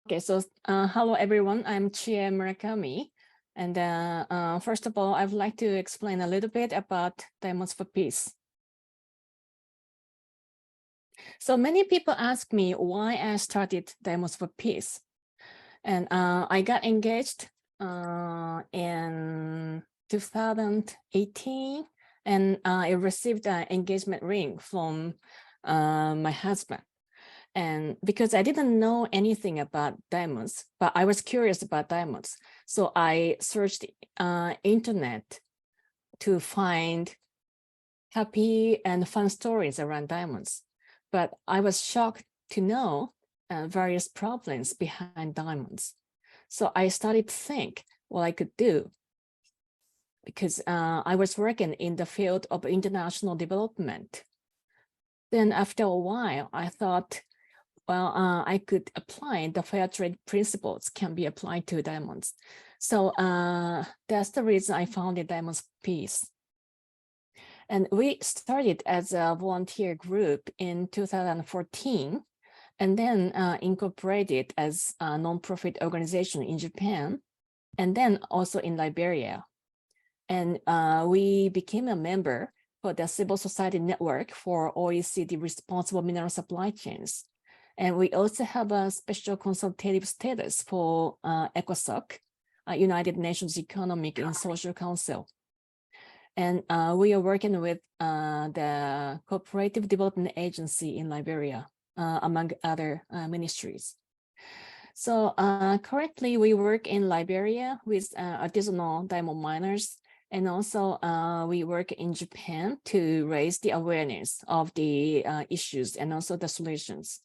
Okay, so hello everyone, I'm Chie Murakami. And first of all, I'd like to explain a little bit about Diamonds for Peace. So many people ask me why I started Diamonds for Peace. And I got engaged in 2018, and I received an engagement ring from my husband. And because I didn't know anything about diamonds, but I was curious about diamonds. So I searched internet to find happy and fun stories around diamonds. But I was shocked to know various problems behind diamonds. So I started to think what I could do, because I was working in the field of international development. Then after a while, I thought, well, I could apply the fair trade principles can be applied to diamonds. So that's the reason I founded Diamonds Peace. And we started as a volunteer group in 2014, and then incorporated as a nonprofit organization in Japan, and then also in Liberia. And we became a member for the Civil Society Network for OECD Responsible Mineral Supply Chains. And we also have a special consultative status for ECOSOC, United Nations Economic and Social Council. And we are working with the Cooperative Development Agency in Liberia, among other ministries. So currently we work in Liberia with artisanal diamond miners, and also we work in Japan to raise the awareness of the issues and also the solutions.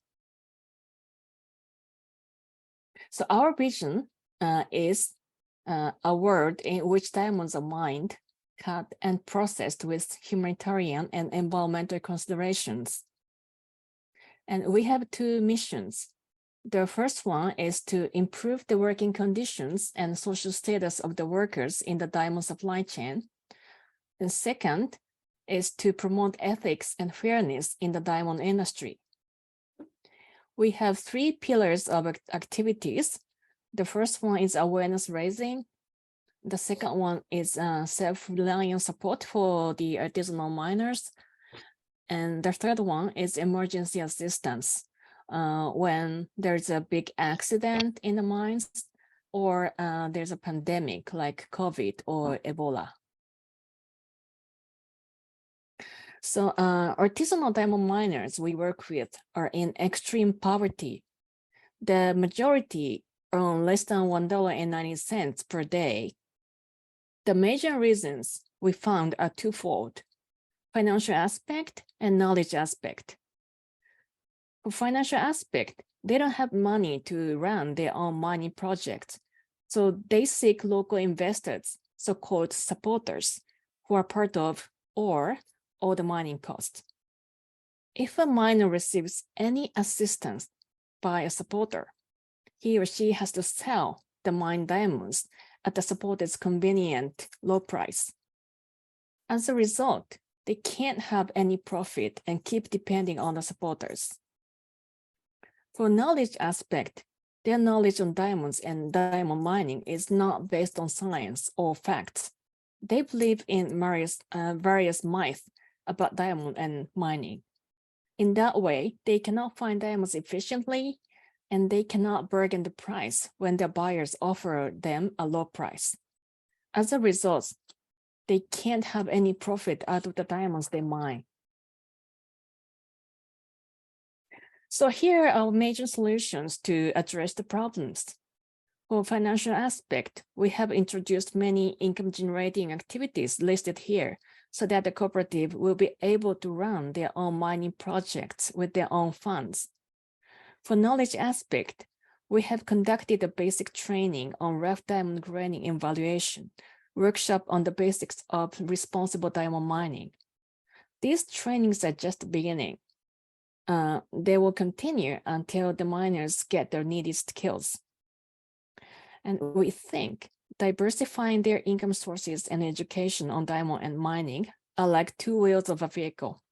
So our vision is a world in which diamonds are mined, cut, and processed with humanitarian and environmental considerations. And we have two missions. The first one is to improve the working conditions and social status of the workers in the diamond supply chain. And second is to promote ethics and fairness in the diamond industry. We have three pillars of activities. The first one is awareness raising. The second one is self-reliant support for the artisanal miners. And the third one is emergency assistance when there's a big accident in the mines, or there's a pandemic like COVID or Ebola. So artisanal diamond miners we work with are in extreme poverty. The majority earn less than $1.90 per day. The major reasons we found are twofold: financial aspect and knowledge aspect. For financial aspect, they don't have money to run their own mining projects, so they seek local investors, so-called supporters, who are part of or all the mining costs. If a miner receives any assistance by a supporter, he or she has to sell the mined diamonds at the supporter's convenient low price. As a result, they can't have any profit and keep depending on the supporters. For knowledge aspect, their knowledge on diamonds and diamond mining is not based on science or facts. They believe in various myths about diamond and mining. In that way, they cannot find diamonds efficiently, and they cannot bargain the price when their buyers offer them a low price. As a result, they can't have any profit out of the diamonds they mine. So here are our major solutions to address the problems. For financial aspect, we have introduced many income-generating activities listed here so that the cooperative will be able to run their own mining projects with their own funds. For knowledge aspect, we have conducted a basic training on rough diamond graining evaluation, workshop on the basics of responsible diamond mining. These trainings are just the beginning. They will continue until the miners get their needed skills. And we think diversifying their income sources and education on diamond and mining are like two wheels of a vehicle.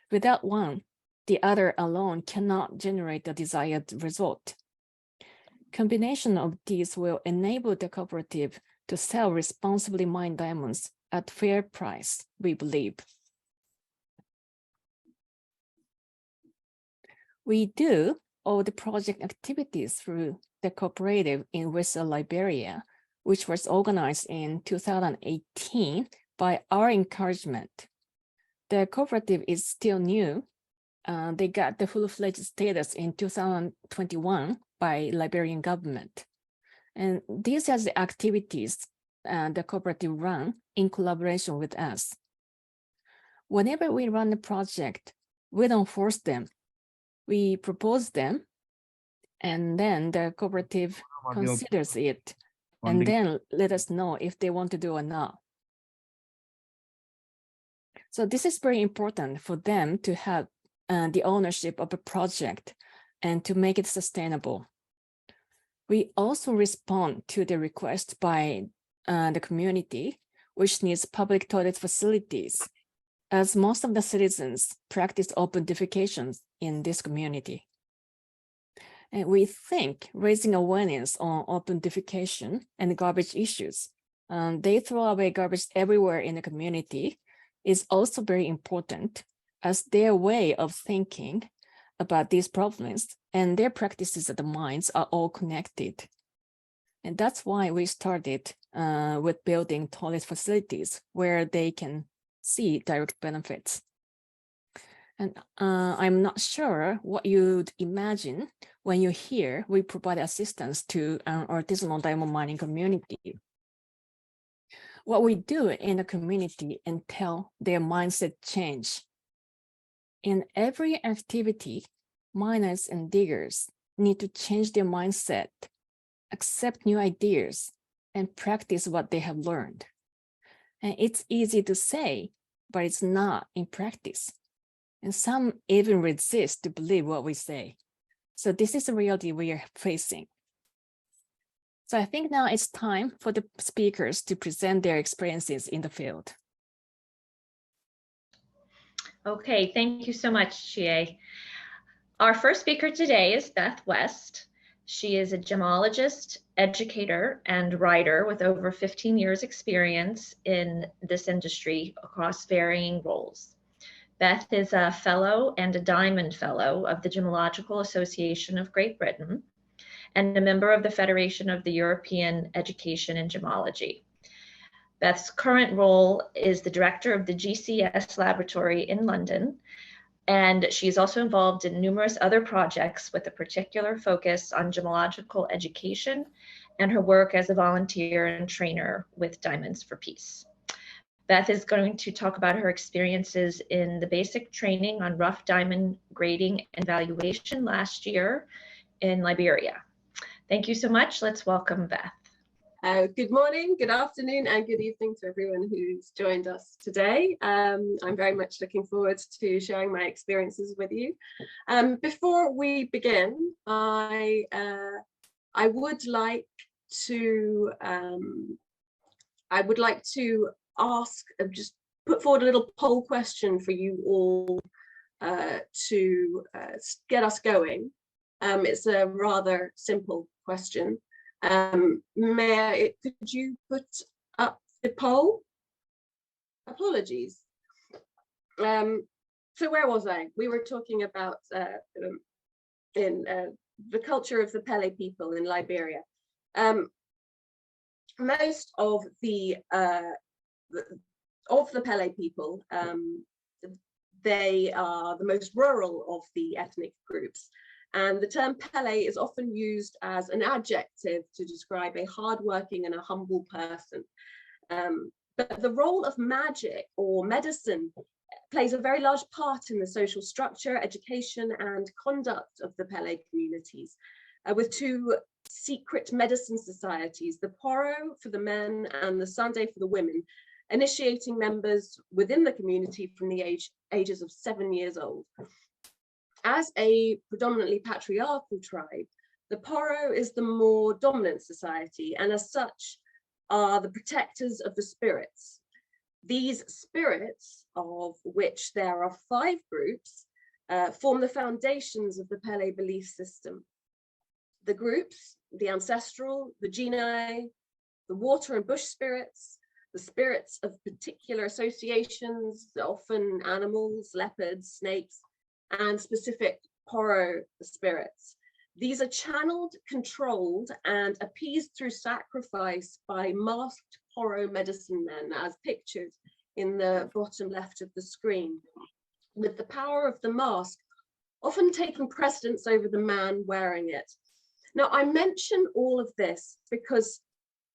Without one, the other alone cannot generate the desired result. Combination of these will enable the cooperative to sell responsibly mined diamonds at fair price, we believe. We do all the project activities through the cooperative in Western Liberia, which was organized in 2018 by our encouragement. The cooperative is still new. They got the full-fledged status in 2021 by Liberian government. And these are the activities the cooperative run in collaboration with us. Whenever we run a project, we don't force them. We propose them, and then the cooperative considers it, and then let us know if they want to do or not. So this is very important for them to have the ownership of a project and to make it sustainable. We also respond to the request by the community, which needs public toilet facilities, as most of the citizens practice open defecations in this community. And we think raising awareness on open defecation and garbage issues, they throw away garbage everywhere in the community, is also very important, as their way of thinking about these problems and their practices at the mines are all connected. And that's why we started with building toilet facilities where they can see direct benefits. And I'm not sure what you'd imagine when you hear we provide assistance to an artisanal diamond mining community. What we do in the community entail their mindset change. In every activity, miners and diggers need to change their mindset, accept new ideas, and practice what they have learned. And it's easy to say, but it's not in practice. And some even resist to believe what we say. So this is the reality we are facing. So I think now it's time for the speakers to present their experiences in the field. Okay, thank you so much, Chie. Our first speaker today is Beth West. She is a gemologist, educator, and writer with over 15 years experience in this industry across varying roles. Beth is a fellow and a Diamond Fellow of the Gemological Association of Great Britain and a member of the Federation of the European Education in Gemology. Beth's current role is the director of the GCS laboratory in London, and she's also involved in numerous other projects with a particular focus on gemological education and her work as a volunteer and trainer with Diamonds for Peace. Beth is going to talk about her experiences in the basic training on rough diamond grading and valuation last year in Liberia. Thank you so much. Let's welcome Beth. Good morning, good afternoon, and good evening to everyone who's joined us today. I'm very much looking forward to sharing my experiences with you. Before we begin, I would like to ask, just put forward a little poll question for you all to get us going. It's a rather simple question. Could you put up the poll? Apologies. So where was I? We were talking about the culture of the Pele people in Liberia. Most of the Pele people, they are the most rural of the ethnic groups. And the term Pele is often used as an adjective to describe a hardworking and a humble person. But the role of magic or medicine plays a very large part in the social structure, education, and conduct of the Pele communities, with two secret medicine societies, the Poro for the men and the Sunday for the women, initiating members within the community from the ages of 7 years old. As a predominantly patriarchal tribe, the Poro is the more dominant society, and as such are the protectors of the spirits. These spirits, of which there are 5 groups, form the foundations of the Pele belief system. the groups, the ancestral, the genii, the water and bush spirits, the spirits of particular associations, often animals, leopards, snakes, and specific poro spirits. These are channeled, controlled, and appeased through sacrifice by masked poro medicine men, as pictured in the bottom left of the screen, with the power of the mask often taking precedence over the man wearing it. Now, I mention all of this because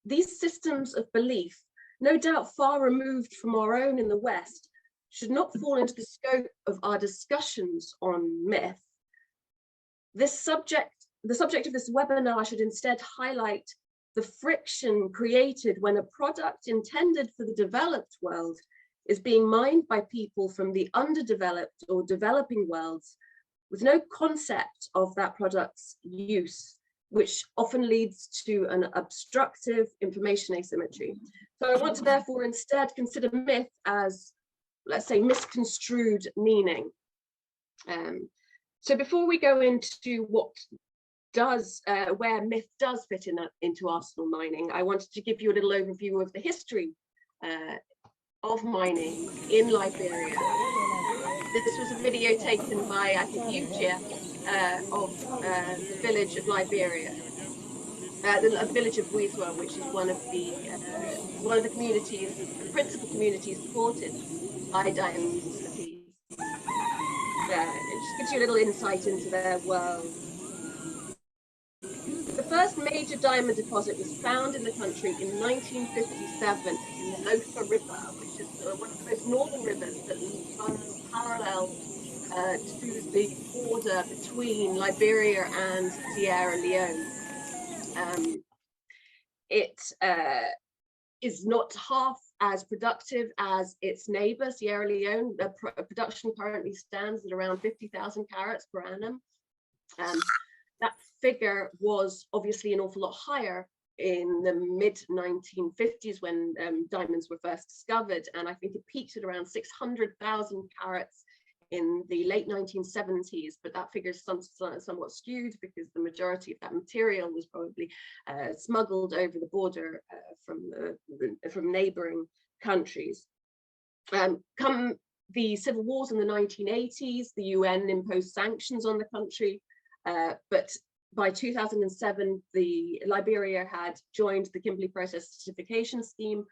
these systems of belief, no doubt far removed from our own in the West, should not fall into the scope of our discussions on myth. The subject of this webinar should instead highlight the friction created when a product intended for the developed world is being mined by people from the underdeveloped or developing worlds with no concept of that product's use, which often leads to an obstructive information asymmetry. So I want to therefore instead consider myth as, let's say, misconstrued meaning. So before we go into what does, where myth does fit into artisanal mining, I wanted to give you a little overview of the history of mining in Liberia. This was a video taken by, I think, you, Chia, of the village of Liberia, the village of Buizwa, which is one of the communities, the principal communities supported by Diamond Cities. It just gives you a little insight into their world. The first major diamond deposit was found in the country in 1957 in the Lofa River, which is one of the most northern rivers that runs parallel to the border between Liberia and Sierra Leone. It is not half as productive as its neighbor, Sierra Leone. The production currently stands at around 50,000 carats per annum. That figure was obviously an awful lot higher in the mid-1950s when diamonds were first discovered, and I think it peaked at around 600,000 carats in the late 1970s, but that figure is somewhat skewed because the majority of that material was probably smuggled over the border from neighboring countries. Come the civil wars in the 1980s, the UN imposed sanctions on the country, but by 2007, Liberia had joined the Kimberley Process Certification Scheme,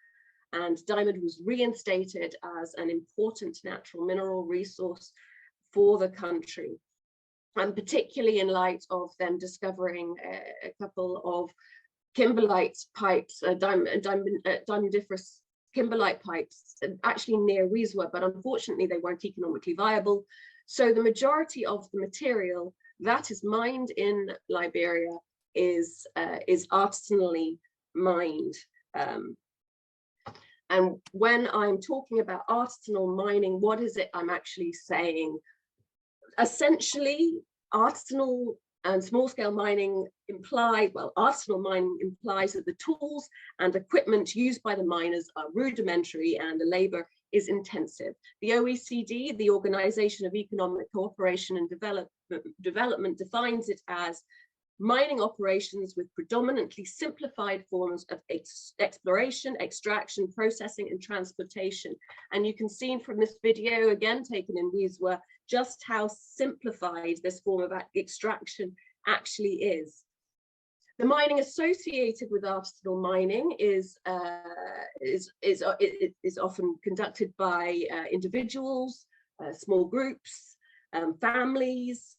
and diamond was reinstated as an important natural mineral resource for the country. And particularly in light of them discovering a couple of kimberlite pipes, diamondiferous kimberlite pipes, actually near Buizwa, but unfortunately they weren't economically viable. So the majority of the material that is mined in Liberia is artisanally mined. And when I'm talking about artisanal mining, what is it I'm actually saying? Essentially, artisanal and small-scale mining artisanal mining implies that the tools and equipment used by the miners are rudimentary and the labor is intensive. The OECD, the Organization of Economic Cooperation and Development, defines it as mining operations with predominantly simplified forms of exploration, extraction, processing, and transportation. And you can see from this video, again taken in Buizwa, just how simplified this form of extraction actually is. The mining associated with artisanal mining is often conducted by individuals, small groups, families.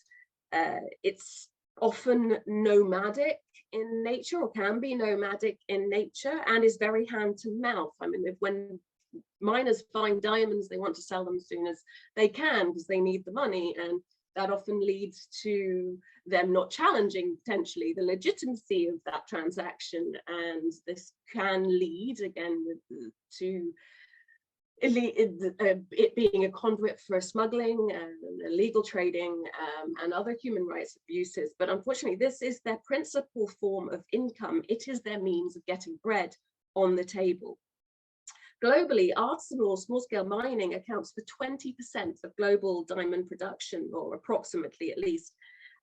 It's often nomadic in nature, or can be nomadic in nature, and is very hand to mouth. I mean, when miners find diamonds, they want to sell them as soon as they can because they need the money, and that often leads to them not challenging potentially the legitimacy of that transaction, and this can lead again to it being a conduit for smuggling and illegal trading and other human rights abuses. But unfortunately, this is their principal form of income. It is their means of getting bread on the table. Globally, artisanal small-scale mining accounts for 20% of global diamond production, or approximately at least.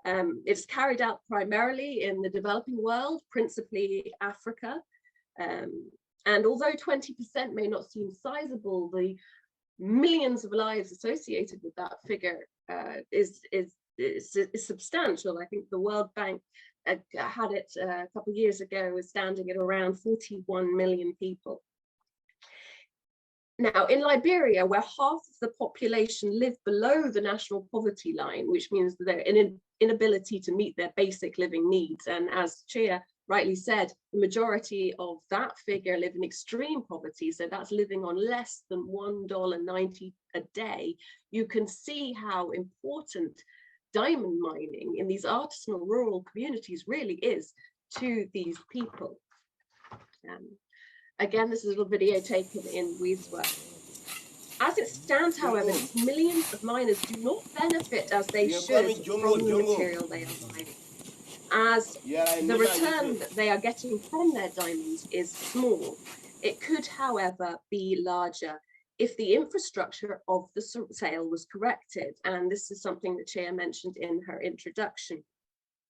It's carried out primarily in the developing world, principally Africa. And although 20% may not seem sizable, the millions of lives associated with that figure is substantial. I think the World Bank had it a couple of years ago, was standing at around 41 million people. Now, in Liberia, where half of the population live below the national poverty line, which means that their inability to meet their basic living needs, and as Chia rightly said, the majority of that figure live in extreme poverty, so that's living on less than $1.90 a day. You can see how important diamond mining in these artisanal rural communities really is to these people. Again, this is a little video taken in Weedsworth. As it stands, however, these millions of miners do not benefit as they should from the material they are mining, as the return that they are getting from their diamonds is small. It could, however, be larger if the infrastructure of the sale was corrected. And this is something that Chia mentioned in her introduction.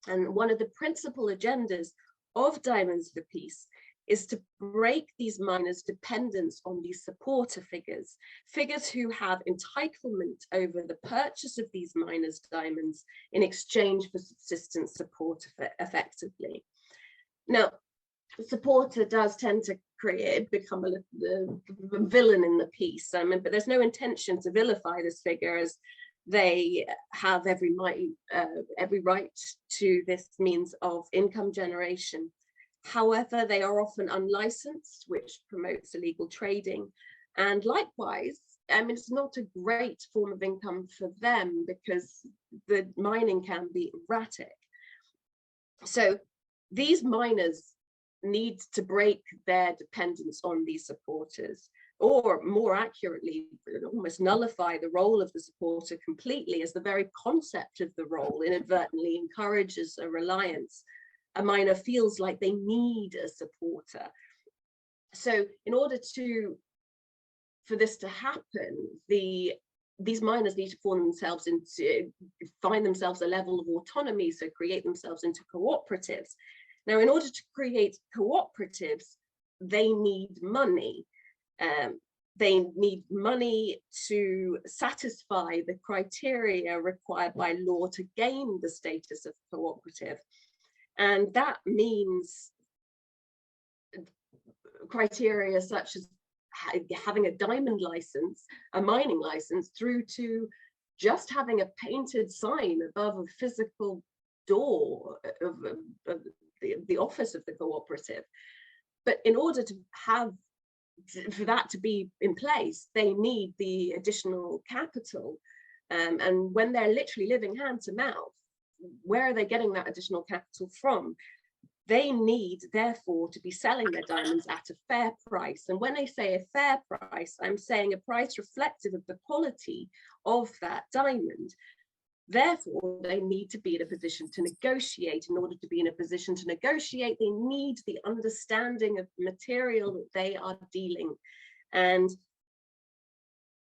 And one of the principal agendas of Diamonds for Peace is to break these miners' dependence on these supporter figures, figures who have entitlement over the purchase of these miners' diamonds in exchange for subsistence support effectively. Now, the supporter does tend to become the villain in the piece, but there's no intention to vilify this figure, as they have every right to this means of income generation. However, they are often unlicensed, which promotes illegal trading. And likewise, it's not a great form of income for them because the mining can be erratic. So these miners need to break their dependence on these supporters, or more accurately, almost nullify the role of the supporter completely, as the very concept of the role inadvertently encourages a reliance. A miner feels like they need a supporter. So in order for this to happen, these miners need to find themselves a level of autonomy, so create themselves into cooperatives. Now, in order to create cooperatives, they need money. They need money to satisfy the criteria required by law to gain the status of cooperative. And that means criteria such as having a diamond license, a mining license, through to just having a painted sign above a physical door of the office of the cooperative. But in order for that to be in place, they need the additional capital. And when they're literally living hand to mouth, where are they getting that additional capital from? They need, therefore, to be selling their diamonds at a fair price. And when I say a fair price, I'm saying a price reflective of the quality of that diamond. Therefore, they need to be in a position to negotiate. In order to be in a position to negotiate, they need the understanding of the material that they are dealing. And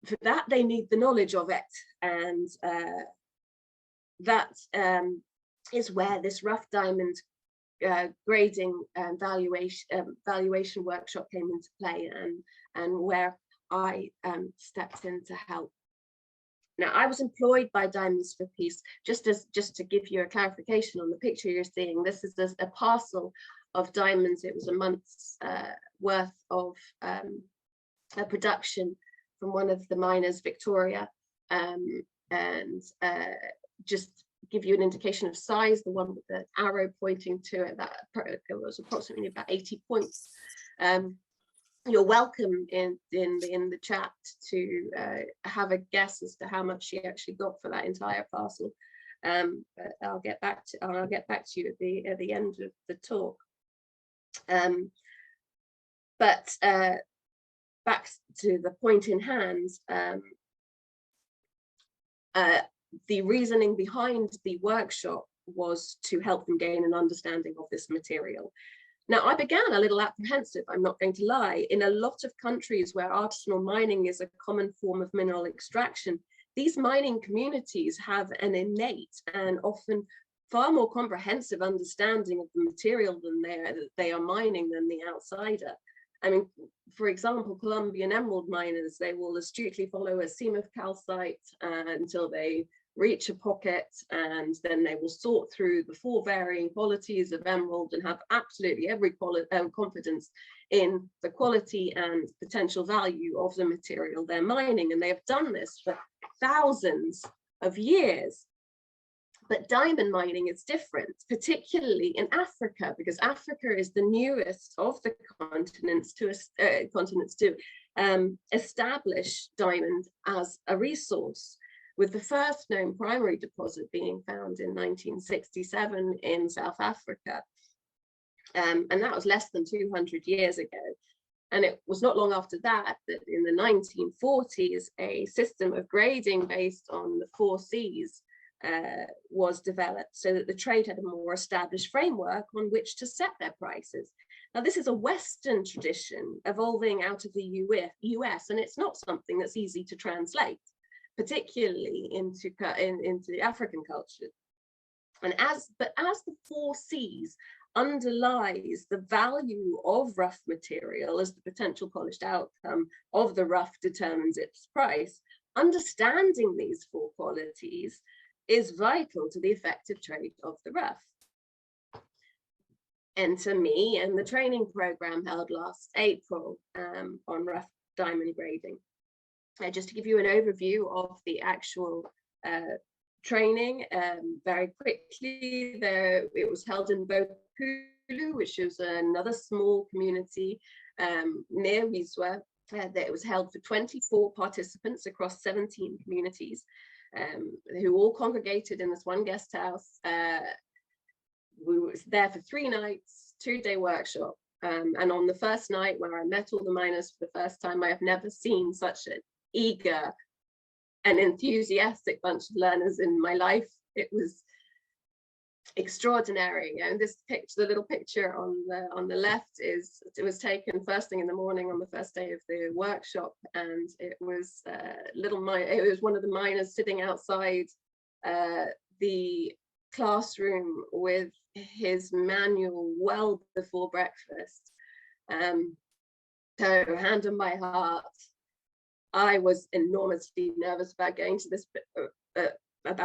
for that, they need the knowledge of it. And that is where this rough diamond grading and valuation workshop came into play, and where I stepped in to help. Now, I was employed by Diamonds for Peace, just to give you a clarification on the picture you're seeing. This is a parcel of diamonds. It was a month's worth of a production from one of the miners, Victoria, and just give you an indication of size, the one with the arrow pointing to it, that was approximately about 80 points. You're welcome in the chat to have a guess as to how much she actually got for that entire parcel. But I'll get back to you at the end of the talk. But back to the point in hand. The reasoning behind the workshop was to help them gain an understanding of this material. Now, I began a little apprehensive, I'm not going to lie. In a lot of countries where artisanal mining is a common form of mineral extraction, these mining communities have an innate and often far more comprehensive understanding of the material that they are mining than the outsider. I mean, for example, Colombian emerald miners, they will astutely follow a seam of calcite until they reach a pocket, and then they will sort through the 4 varying qualities of emerald and have absolutely every confidence in the quality and potential value of the material they're mining. And they have done this for thousands of years. But diamond mining is different, particularly in Africa, because Africa is the newest of the continents to establish diamond as a resource, with the first known primary deposit being found in 1967 in South Africa. And that was less than 200 years ago. And it was not long after that that in the 1940s, a system of grading based on the 4 Cs was developed, so that the trade had a more established framework on which to set their prices. Now, this is a Western tradition evolving out of the US, and it's not something that's easy to translate, particularly into African culture. And as the 4 Cs underlies the value of rough material as the potential polished outcome of the rough determines its price, understanding these 4 qualities is vital to the effective trade of the rough. Enter me and the training program held last April on rough diamond grading. Just to give you an overview of the actual training, very quickly, it was held in Bokulu, which is another small community near Wiswa. It was held for 24 participants across 17 communities. Who all congregated in this one guest house. We were there for 3 nights, 2-day workshop. And on the first night, where I met all the miners for the first time, I have never seen such an eager and enthusiastic bunch of learners in my life. It was extraordinary. And this picture, the little picture on the left, it was taken first thing in the morning on the first day of the workshop, and it was it was one of the miners sitting outside the classroom with his manual well before breakfast. So, hand on my heart, I was enormously nervous about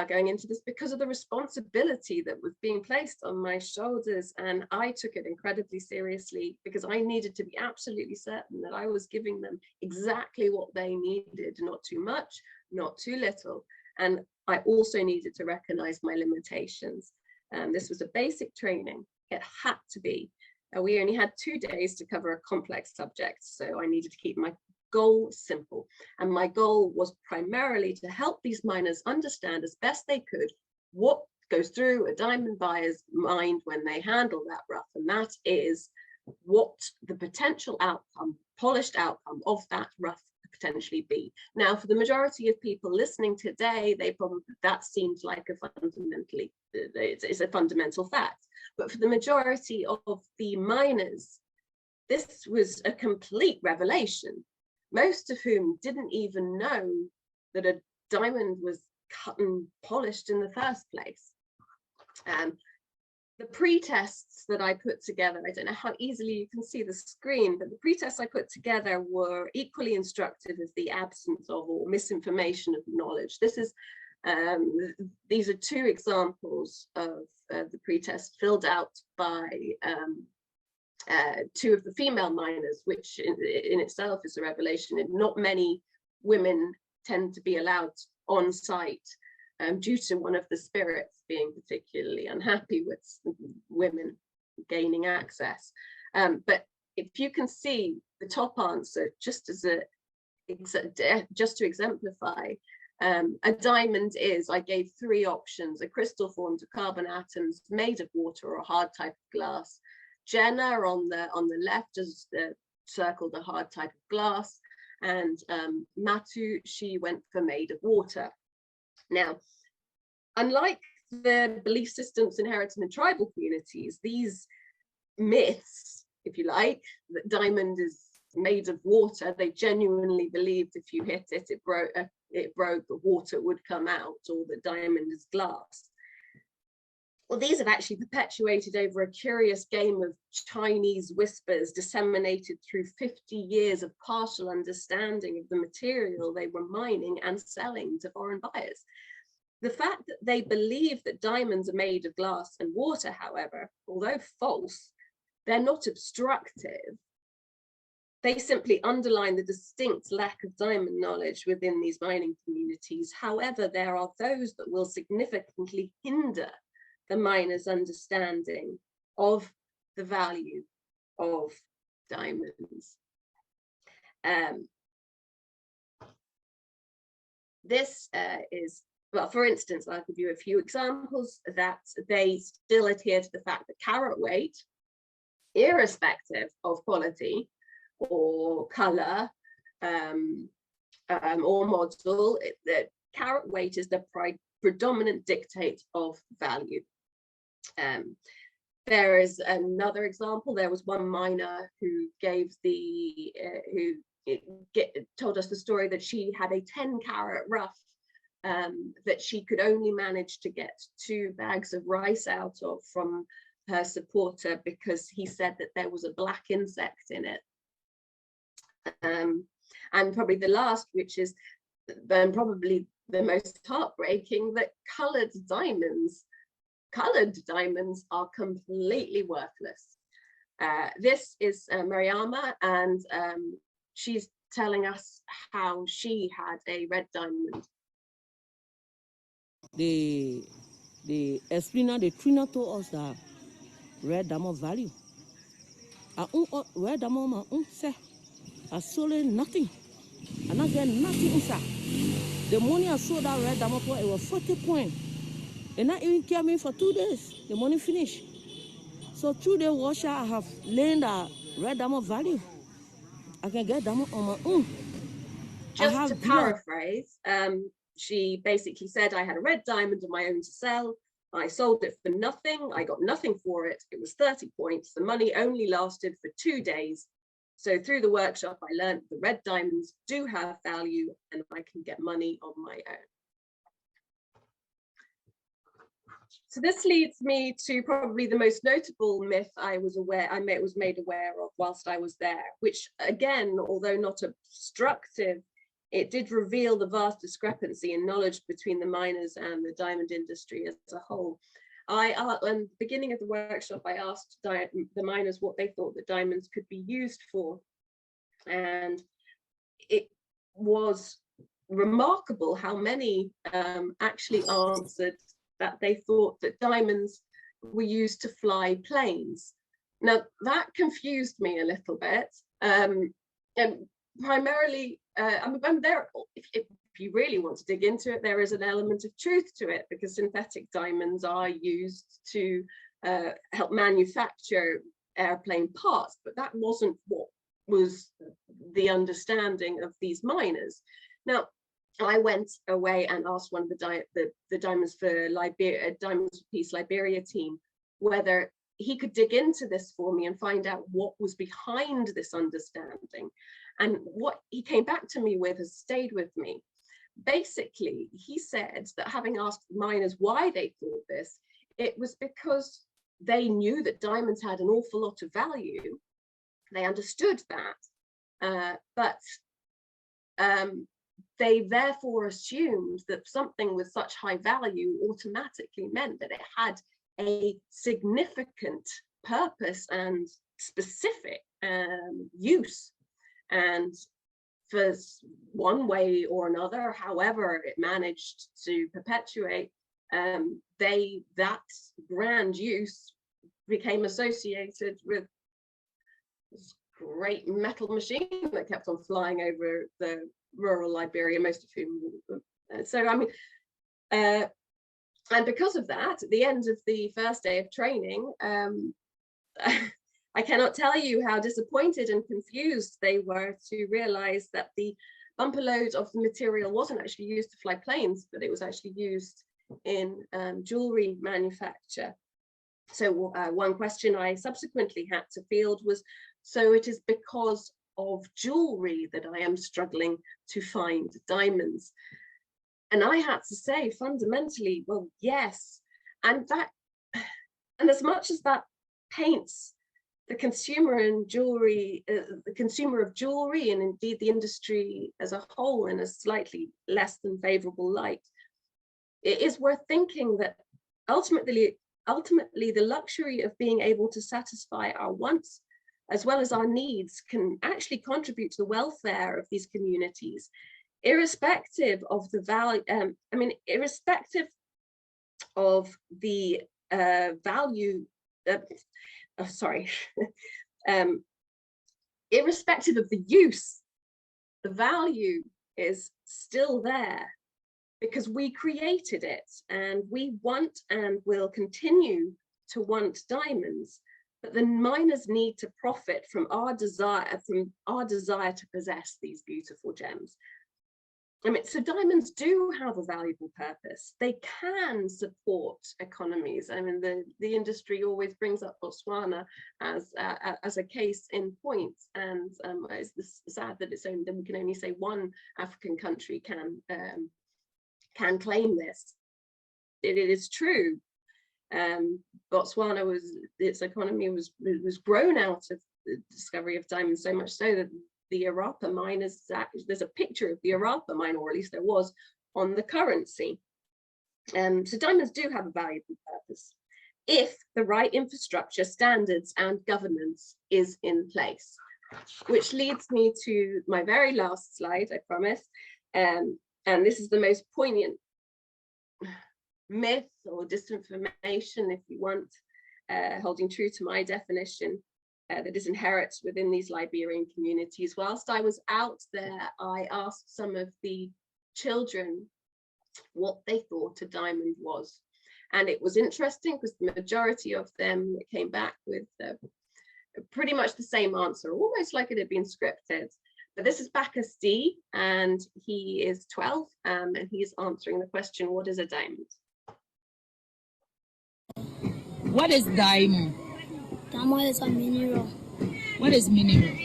going into this because of the responsibility that was being placed on my shoulders, and I took it incredibly seriously because I needed to be absolutely certain that I was giving them exactly what they needed, not too much, not too little. And I also needed to recognize my limitations. This was a basic training. It had to be. We only had 2 days to cover a complex subject, so I needed to keep my goal simple. And my goal was primarily to help these miners understand as best they could what goes through a diamond buyer's mind when they handle that rough, and that is what the potential outcome, polished outcome of that rough could potentially be. Now, for the majority of people listening today, that seems like it's a fundamental fact. But for the majority of the miners, this was a complete revelation. Most of whom didn't even know that a diamond was cut and polished in the first place. The pre-tests that I put together, I don't know how easily you can see the screen, but the pre-tests I put together were equally instructive of the absence of or misinformation of knowledge. These are 2 examples of the pre-test filled out by 2 of the female miners, which in itself is a revelation. And not many women tend to be allowed on site due to one of the spirits being particularly unhappy with women gaining access. But if you can see the top answer, just to exemplify, a diamond is, I gave 3 options: a crystal formed of carbon atoms, made of water, or a hard type of glass. Jenna on the left has circled a hard type of glass, and Matu, she went for made of water. Now, unlike the belief systems inherited in tribal communities, these myths, if you like, that diamond is made of water, they genuinely believed if you hit it, it broke, the water would come out, or the diamond is glass. Well, these have actually perpetuated over a curious game of Chinese whispers disseminated through 50 years of partial understanding of the material they were mining and selling to foreign buyers. The fact that they believe that diamonds are made of glass and water, however, although false, they're not obstructive. They simply underline the distinct lack of diamond knowledge within these mining communities. However, there are those that will significantly hinder the miners' understanding of the value of diamonds. This is, well, for instance, I'll give you a few examples that they still adhere to the fact that carat weight, irrespective of quality or color or model, that carat weight is the predominant dictate of value. There is another example. There was one miner who gave the told us the story that she had a 10 carat rough that she could only manage to get 2 bags of rice out of from her supporter because he said that there was a black insect in it. And probably the last, which is probably the most heartbreaking, that colored diamonds are completely worthless. This is Mariama, and she's telling us how she had a red diamond. The explainer, the trainer told us that red diamond value. Red diamond, I sold nothing. And I get nothing inside. The money I sold that red diamond for, it was 40 points. And not even care me for 2 days. The money finished. So through the washer, I have learned that red diamond value. I can get diamond on my own. Just to paraphrase, she basically said, I had a red diamond of my own to sell. I sold it for nothing. I got nothing for it. It was 30 points. The money only lasted for 2 days. So through the workshop, I learned the red diamonds do have value and I can get money on my own. So this leads me to probably the most notable myth I was made aware of whilst I was there, which again, although not obstructive, it did reveal the vast discrepancy in knowledge between the miners and the diamond industry as a whole. At the beginning of the workshop, I asked the miners what they thought the diamonds could be used for. And it was remarkable how many actually answered that they thought that diamonds were used to fly planes. Now, that confused me a little bit. And primarily, if you really want to dig into it, there is an element of truth to it, because synthetic diamonds are used to help manufacture airplane parts, but that wasn't what was the understanding of these miners. Now, I went away and asked one of the Diamonds for Liberia, Diamonds for Peace Liberia team, whether he could dig into this for me and find out what was behind this understanding. And what he came back to me with has stayed with me. Basically, he said that having asked miners why they thought this, it was because they knew that diamonds had an awful lot of value. They understood that, but they therefore assumed that something with such high value automatically meant that it had a significant purpose and specific use. And for one way or another, however it managed to perpetuate, that grand use became associated with this great metal machine that kept on flying over the rural Liberia, most of whom, so I mean, and because of that, at the end of the first day of training, I cannot tell you how disappointed and confused they were to realize that the bumper load of the material wasn't actually used to fly planes, but it was actually used in jewelry manufacture. So one question I subsequently had to field was, so it is because of jewelry that I am struggling to find diamonds? And I had to say fundamentally, well, yes. And that And as much as that paints the consumer and jewelry, the consumer of jewelry, and indeed the industry as a whole, in a slightly less than favorable light, it is worth thinking that ultimately the luxury of being able to satisfy our wants as well as our needs can actually contribute to the welfare of these communities, irrespective of the value. Irrespective of the value. Irrespective of the use, the value is still there because we created it, and we want and will continue to want diamonds. But the miners need to profit from our desire to possess these beautiful gems. I mean, so diamonds do have a valuable purpose. They can support economies. I mean, the industry always brings up Botswana as a case in point, and it's sad that that we can only say one African country can claim this. It is true. Botswana its economy was grown out of the discovery of diamonds, so much so that the Arapa miners, there's a picture of the Arapa mine, or at least there was, on the currency. So diamonds do have a valuable purpose if the right infrastructure, standards and governance is in place. Which leads me to my very last slide, I promise. And this is the most poignant myth or disinformation, if you want, holding true to my definition, that is inherent within these Liberian communities. Whilst I was out there, I asked some of the children what they thought a diamond was. And it was interesting because the majority of them came back with pretty much the same answer, almost like it had been scripted. But this is Bacchus D, and he is 12, and he's answering the question, what is a diamond? What is diamond? Diamond is a mineral. What is mineral?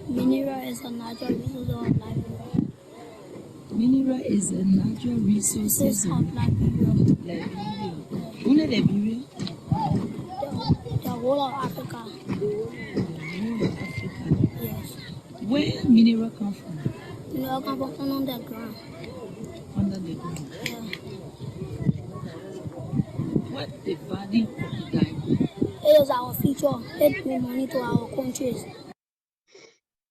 Mineral is a natural resource of Liberia. Mineral is a natural resource of Liberia. Liberia. Only Liberia? The whole of Africa. Whole of Africa? Yes. Where mineral come from? Mineral come from underground. Under the ground? Yeah. What the value of diamond? It is our future. It brings money to our countries.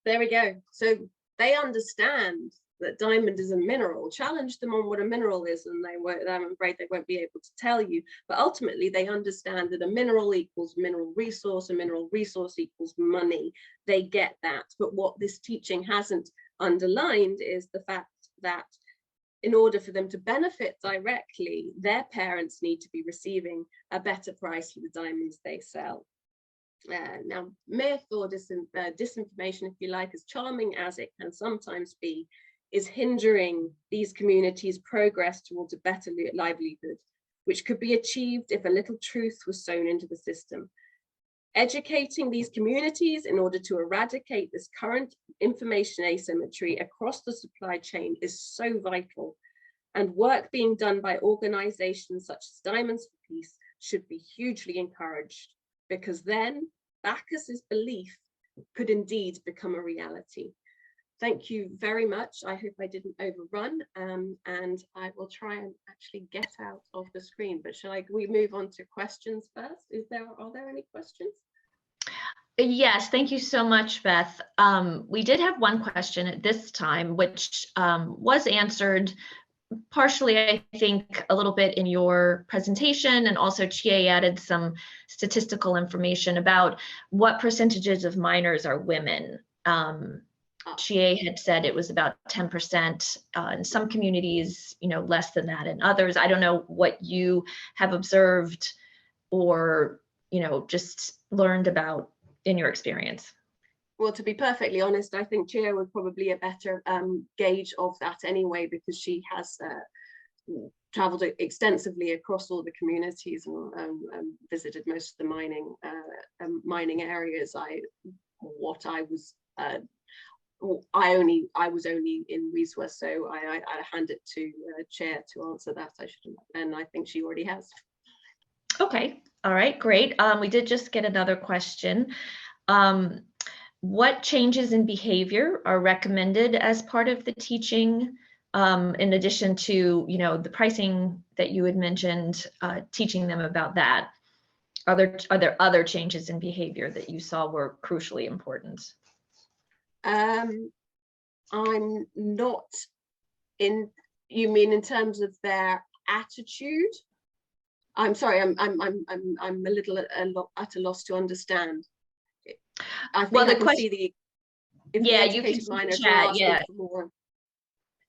There we go. So they understand that diamond is a mineral. Challenge them on what a mineral is, and I'm afraid they won't be able to tell you. But ultimately, they understand that a mineral equals mineral resource, a mineral resource equals money. They get that. But what this teaching hasn't underlined is the fact that in order for them to benefit directly, their parents need to be receiving a better price for the diamonds they sell. Now, myth or disinformation, if you like, as charming as it can sometimes be, is hindering these communities' progress towards a better livelihood, which could be achieved if a little truth was sown into the system. Educating these communities in order to eradicate this current information asymmetry across the supply chain is so vital, and work being done by organizations such as Diamonds for Peace should be hugely encouraged, because then Bacchus's belief could indeed become a reality. Thank you very much. I hope I didn't overrun, and I will try and actually get out of the screen. But we move on to questions first? Are there any questions? Yes, thank you so much, Beth. We did have one question at this time, which was answered partially, I think, a little bit in your presentation, and also Chie added some statistical information about what percentages of miners are women. Chie had said it was about 10% in some communities, less than that in others. I don't know what you have observed or, just learned about in your experience. Well, to be perfectly honest, I think Chie was probably a better gauge of that anyway, because she has traveled extensively across all the communities and visited most of the mining areas. I was only in Wiswa, so I hand it to Chair to answer that. I shouldn't, and I think she already has. Okay. All right, great. We did just get another question. What changes in behavior are recommended as part of the teaching, in addition to, the pricing that you had mentioned, teaching them about that? Are there other changes in behavior that you saw were crucially important? I'm not in. You mean in terms of their attitude? I'm sorry. I'm a little at a loss to understand. I think Well, I can see the. If the educated miners are asking for more.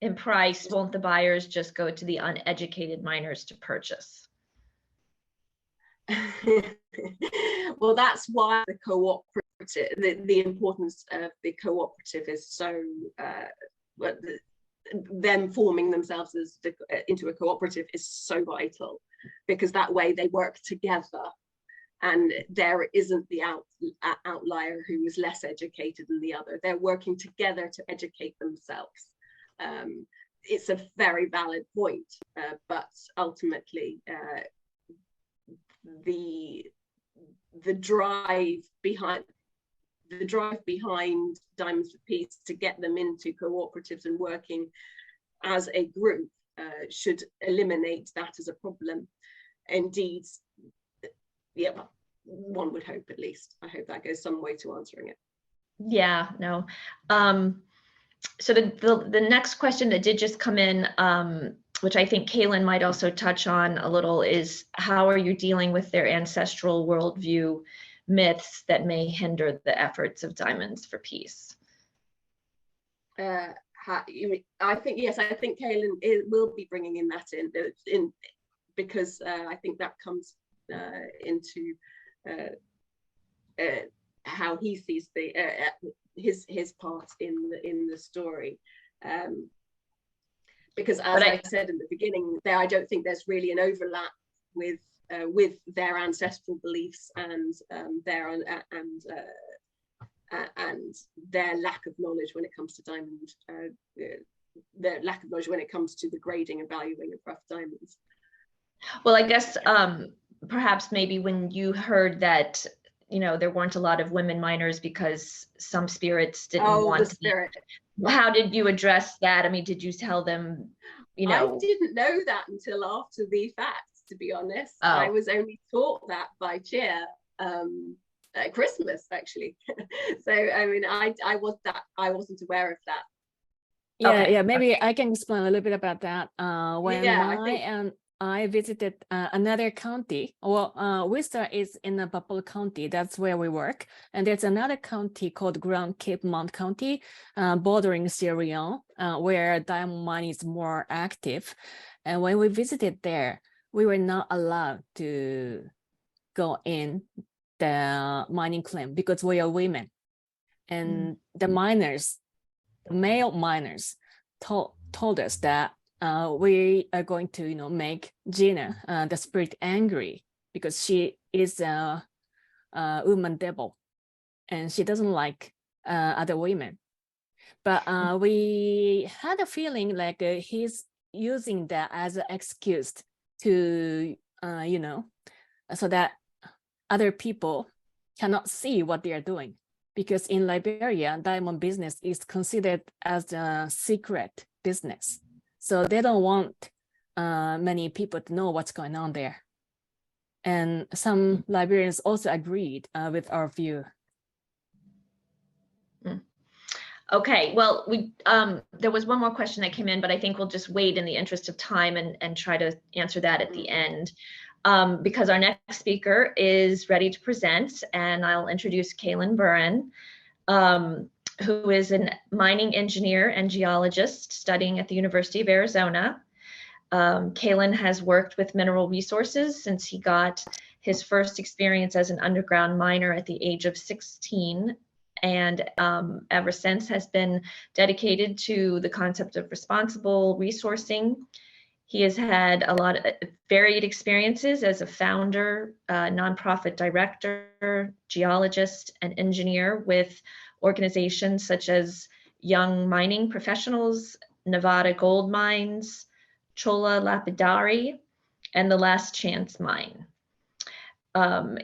In price, won't the buyers just go to the uneducated miners to purchase? Well, that's why the cooperative, the importance of the cooperative is so, them forming themselves as into a cooperative is so vital, because that way they work together and there isn't the outlier who is less educated than the other. They're working together to educate themselves. It's a very valid point, but ultimately the drive behind Diamonds for Peace to get them into cooperatives and working as a group should eliminate that as a problem. Indeed, yeah, one would hope, at least. I hope that goes some way to answering it. Yeah, no. So the next question that did just come in, which I think Caelen might also touch on a little, is how are you dealing with their ancestral worldview myths that may hinder the efforts of Diamonds for Peace? I think, yes, I think Caelen will be bringing in that in because I think that comes into how he sees the his part in the story, because as I said in the beginning, I don't think there's really an overlap with their ancestral beliefs and their lack of knowledge when it comes to diamond, their lack of knowledge when it comes to the grading and valuing of rough diamonds. Well, I guess perhaps maybe when you heard that, there weren't a lot of women miners because some spirits didn't want spirit. How did you address that? I mean, did you tell them, I didn't know that until after the fact, to be honest. Oh. I was only taught that by Cheer at Christmas, actually. So I mean, I wasn't aware of that. Yeah, maybe I can explain a little bit about that. When I visited another county. Well, Worcester is in the Papua County. That's where we work. And there's another county called Grand Cape Mount County, bordering Sierra Leone, where diamond mining is more active. And when we visited there, we were not allowed to go in the mining claim because we are women. And the miners, the male miners, told us that we are going to, make Gina, the spirit, angry because she is a woman devil and she doesn't like other women. But we had a feeling like he's using that as an excuse to, so that other people cannot see what they are doing. Because in Liberia, diamond business is considered as a secret business. So they don't want many people to know what's going on there. And some Liberians also agreed with our view. Okay, well, there was one more question that came in, but I think we'll just wait in the interest of time and try to answer that at the end. Because our next speaker is ready to present, and I'll introduce Caelen Burand, who is a mining engineer and geologist studying at the University of Arizona. Caelen has worked with mineral resources since he got his first experience as an underground miner at the age of 16, and ever since has been dedicated to the concept of responsible resourcing. He has had a lot of varied experiences as a founder, nonprofit director, geologist, and engineer with organizations such as Young Mining Professionals, Nevada Gold Mines, Chola Lapidary, and the Last Chance Mine.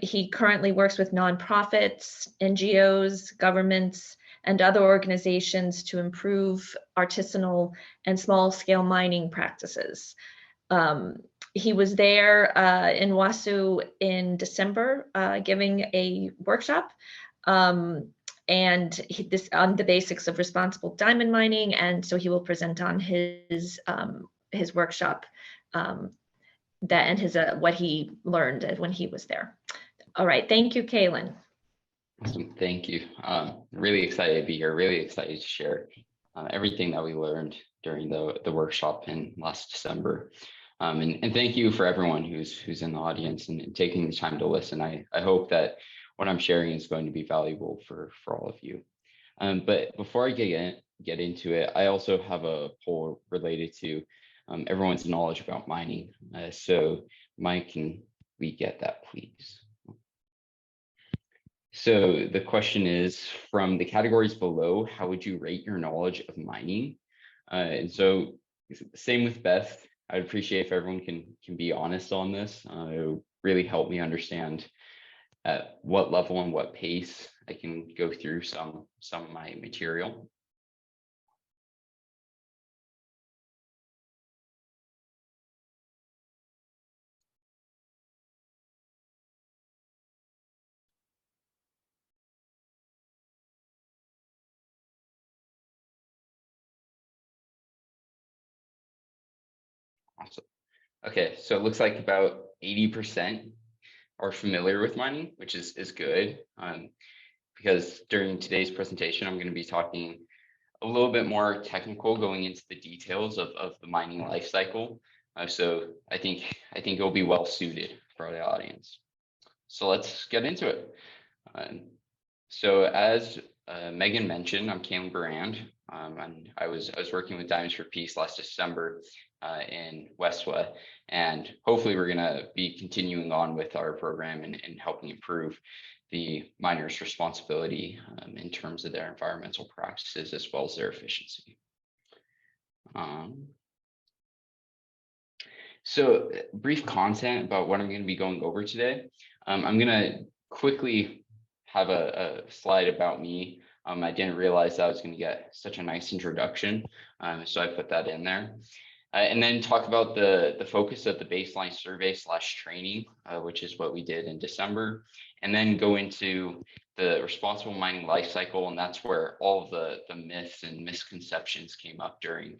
He currently works with nonprofits, NGOs, governments, and other organizations to improve artisanal and small-scale mining practices. He was there in Wasu in December, giving a workshop, and this on the basics of responsible diamond mining. And so he will present on his workshop that and his what he learned when he was there. All right, thank you, Caelen. Awesome, thank you. Really excited to be here. Really excited to share everything that we learned during the workshop in last December. And thank you for everyone who's in the audience and taking the time to listen. I hope that what I'm sharing is going to be valuable for all of you. But before I get into it, I also have a poll related to everyone's knowledge about mining. So Mike, can we get that, please? So the question is, from the categories below, how would you rate your knowledge of mining? And so same with Beth. I'd appreciate if everyone can be honest on this. It would really help me understand at what level and what pace I can go through some of my material. Awesome. Okay, so it looks like about 80% are familiar with mining, which is good. Because during today's presentation, I'm going to be talking a little bit more technical, going into the details of the mining life cycle. So I think it'll be well suited for the audience. So let's get into it. So as Megan mentioned, I'm Caelen Burand, and I was working with Diamonds for Peace last December in Westwa, and hopefully we're going to be continuing on with our program and helping improve the miners' responsibility in terms of their environmental practices as well as their efficiency. So brief content about what I'm going to be going over today. I'm going to quickly have a slide about me. I didn't realize that I was going to get such a nice introduction, so I put that in there. And then talk about the focus of the baseline survey / training, which is what we did in December, and then go into the responsible mining life cycle, and that's where all of the myths and misconceptions came up during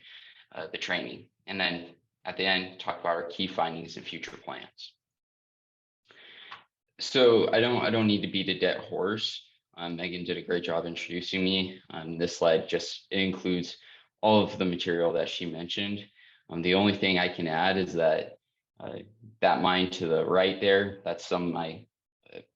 the training. And then at the end, talk about our key findings and future plans. So I don't need to beat a dead horse. Megan did a great job introducing me. This slide just includes all of the material that she mentioned. The only thing I can add is that that mine to the right there, that's some of my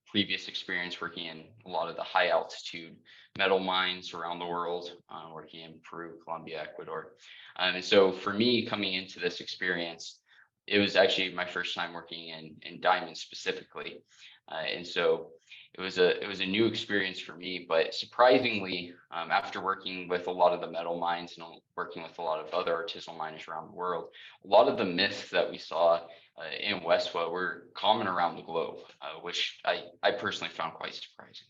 previous experience working in a lot of the high altitude metal mines around the world, working in Peru, Colombia, Ecuador. And so for me coming into this experience, it was actually my first time working in diamonds specifically. And so it was a new experience for me, but surprisingly, after working with a lot of the metal mines and working with a lot of other artisanal miners around the world, a lot of the myths that we saw in Westwa were common around the globe, which I personally found quite surprising.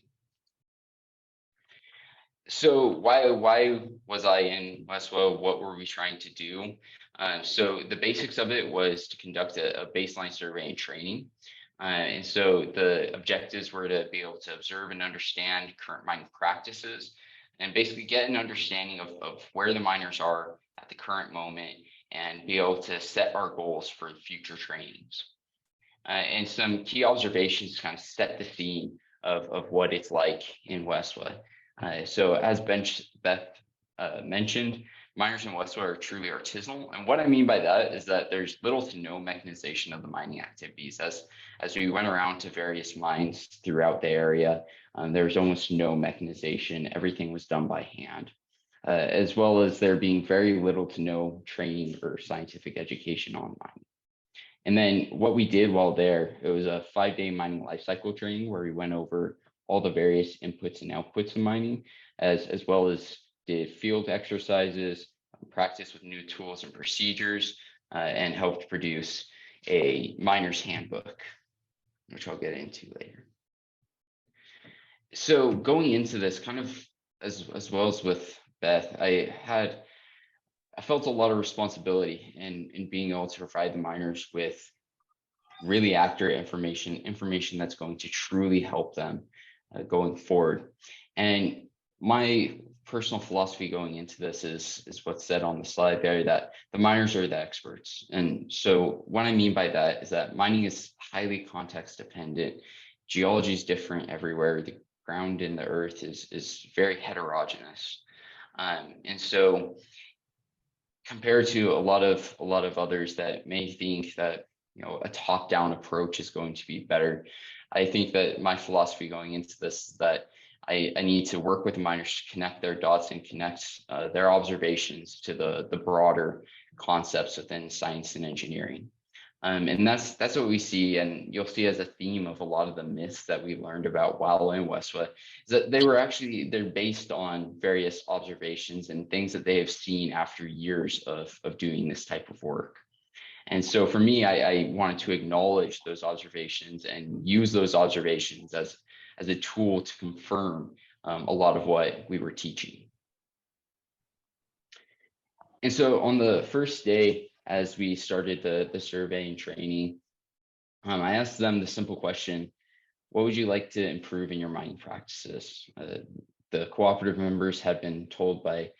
So why was I in Westwa? What were we trying to do? So the basics of it was to conduct a baseline survey and training. And so the objectives were to be able to observe and understand current mining practices and basically get an understanding of where the miners are at the current moment and be able to set our goals for future trainings. And some key observations kind of set the theme of what it's like in Westwa. So as Beth mentioned, miners in Westwa are truly artisanal. And what I mean by that is that there's little to no mechanization of the mining activities. As we went around to various mines throughout the area, there was almost no mechanization. Everything was done by hand, as well as there being very little to no training or scientific education on mining. And then what we did while there, it was a 5-day mining life cycle training where we went over all the various inputs and outputs of mining, as well as did field exercises, practice with new tools and procedures, and helped produce a miner's handbook. which I'll get into later. So going into this, kind of as well as with Beth, I felt a lot of responsibility in being able to provide the miners with really accurate information that's going to truly help them going forward. And my personal philosophy going into this is what's said on the slide there, that the miners are the experts. And so what I mean by that is that mining is highly context dependent. Geology is different everywhere. The ground in the earth is very heterogeneous. And so compared to a lot of others that may think that, you know, a top-down approach is going to be better, I think that my philosophy going into this is that I need to work with the miners to connect their dots and connect their observations to the broader concepts within science and engineering. And that's what we see, and you'll see as a theme of a lot of the myths that we learned about while in Westwood, is that they're based on various observations and things that they have seen after years of doing this type of work. And so for me, I wanted to acknowledge those observations and use those observations as a tool to confirm a lot of what we were teaching. And so on the first day, as we started the survey and training, I asked them the simple question: what would you like to improve in your mining practices? The cooperative members had been told by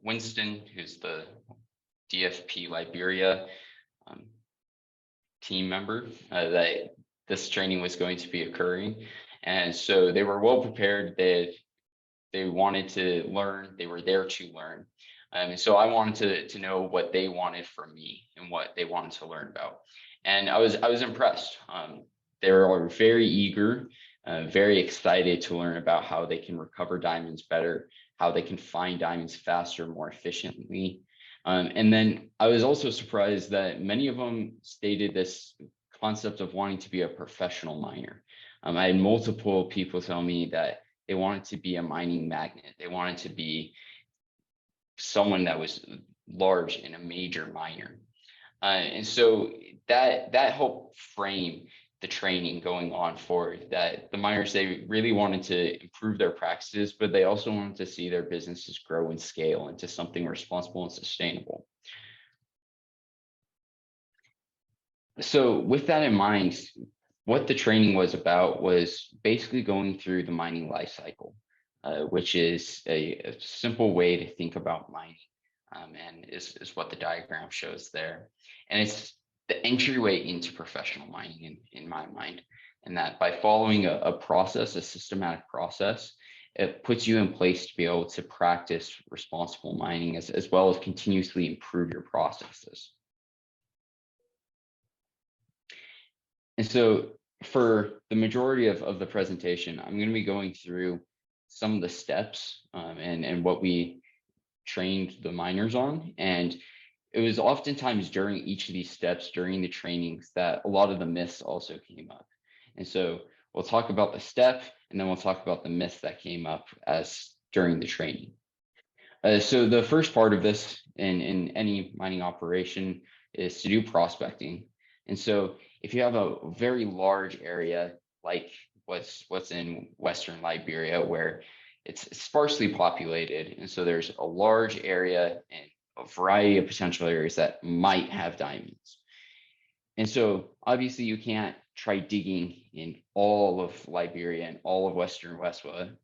Winston, who's the DFP Liberia team member, that this training was going to be occurring. And so they were well prepared. They wanted to learn. They were there to learn. And so I wanted to know what they wanted from me and what they wanted to learn about. And I was impressed. They were very eager, very excited to learn about how they can recover diamonds better, how they can find diamonds faster, more efficiently. And then I was also surprised that many of them stated this concept of wanting to be a professional miner. I had multiple people tell me that they wanted to be a mining magnet. They wanted to be someone that was large and a major miner. And so that helped frame the training going on forward, that the miners, they really wanted to improve their practices, but they also wanted to see their businesses grow and scale into something responsible and sustainable. So with that in mind, what the training was about was basically going through the mining life cycle, which is a simple way to think about mining, and is what the diagram shows there. And it's the entryway into professional mining in my mind, and that by following a process, a systematic process, it puts you in place to be able to practice responsible mining as well as continuously improve your processes. And so for the majority of the presentation, I'm going to be going through some of the steps and what we trained the miners on. And it was oftentimes during each of these steps during the trainings that a lot of the myths also came up. And so we'll talk about the step, and then we'll talk about the myth that came up during the training. So the first part of this in any mining operation is to do prospecting. And so if you have a very large area like what's in Western Liberia, where it's sparsely populated, and so there's a large area and a variety of potential areas that might have diamonds. And so obviously you can't try digging in all of Liberia and all of Western Westwood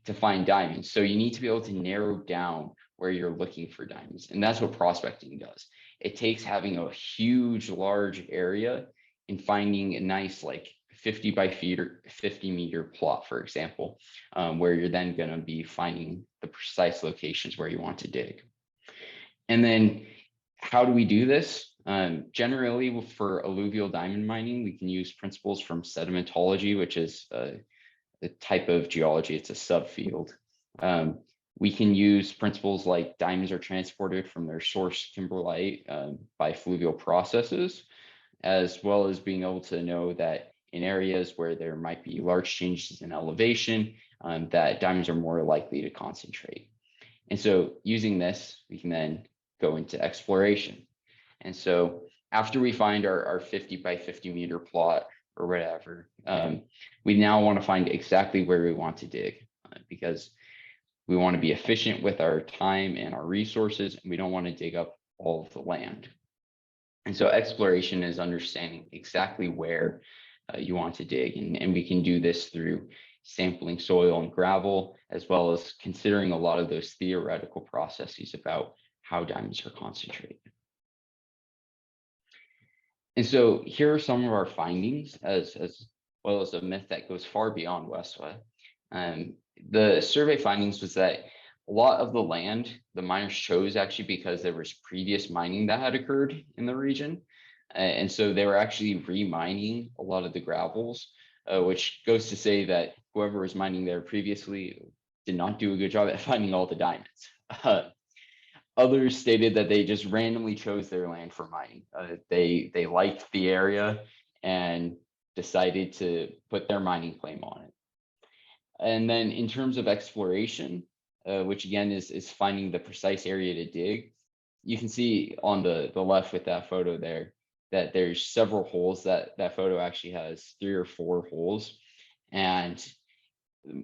to find diamonds. So you need to be able to narrow down where you're looking for diamonds. And that's what prospecting does. It takes having a huge, large area and finding a nice, like 50 by 50 meter plot, for example, where you're then going to be finding the precise locations where you want to dig. And then how do we do this? Generally, for alluvial diamond mining, we can use principles from sedimentology, which is a type of geology. It's a subfield. We can use principles like diamonds are transported from their source kimberlite by fluvial processes, as well as being able to know that in areas where there might be large changes in elevation, that diamonds are more likely to concentrate. And so using this, we can then go into exploration. And so after we find our 50 by 50 meter plot, or whatever. We now want to find exactly where we want to dig because we want to be efficient with our time and our resources, and we don't want to dig up all of the land. And so exploration is understanding exactly where you want to dig. And we can do this through sampling soil and gravel, as well as considering a lot of those theoretical processes about how diamonds are concentrated. And so here are some of our findings, as well as a myth that goes far beyond Westwood. The survey findings was that a lot of the land the miners chose actually because there was previous mining that had occurred in the region. And so they were actually re-mining a lot of the gravels, which goes to say that whoever was mining there previously did not do a good job at finding all the diamonds. Others stated that they just randomly chose their land for mining. They liked the area and decided to put their mining claim on it. And then in terms of exploration, which again is finding the precise area to dig, you can see on the left with that photo there that there's several holes. That photo actually has 3 or 4 holes, and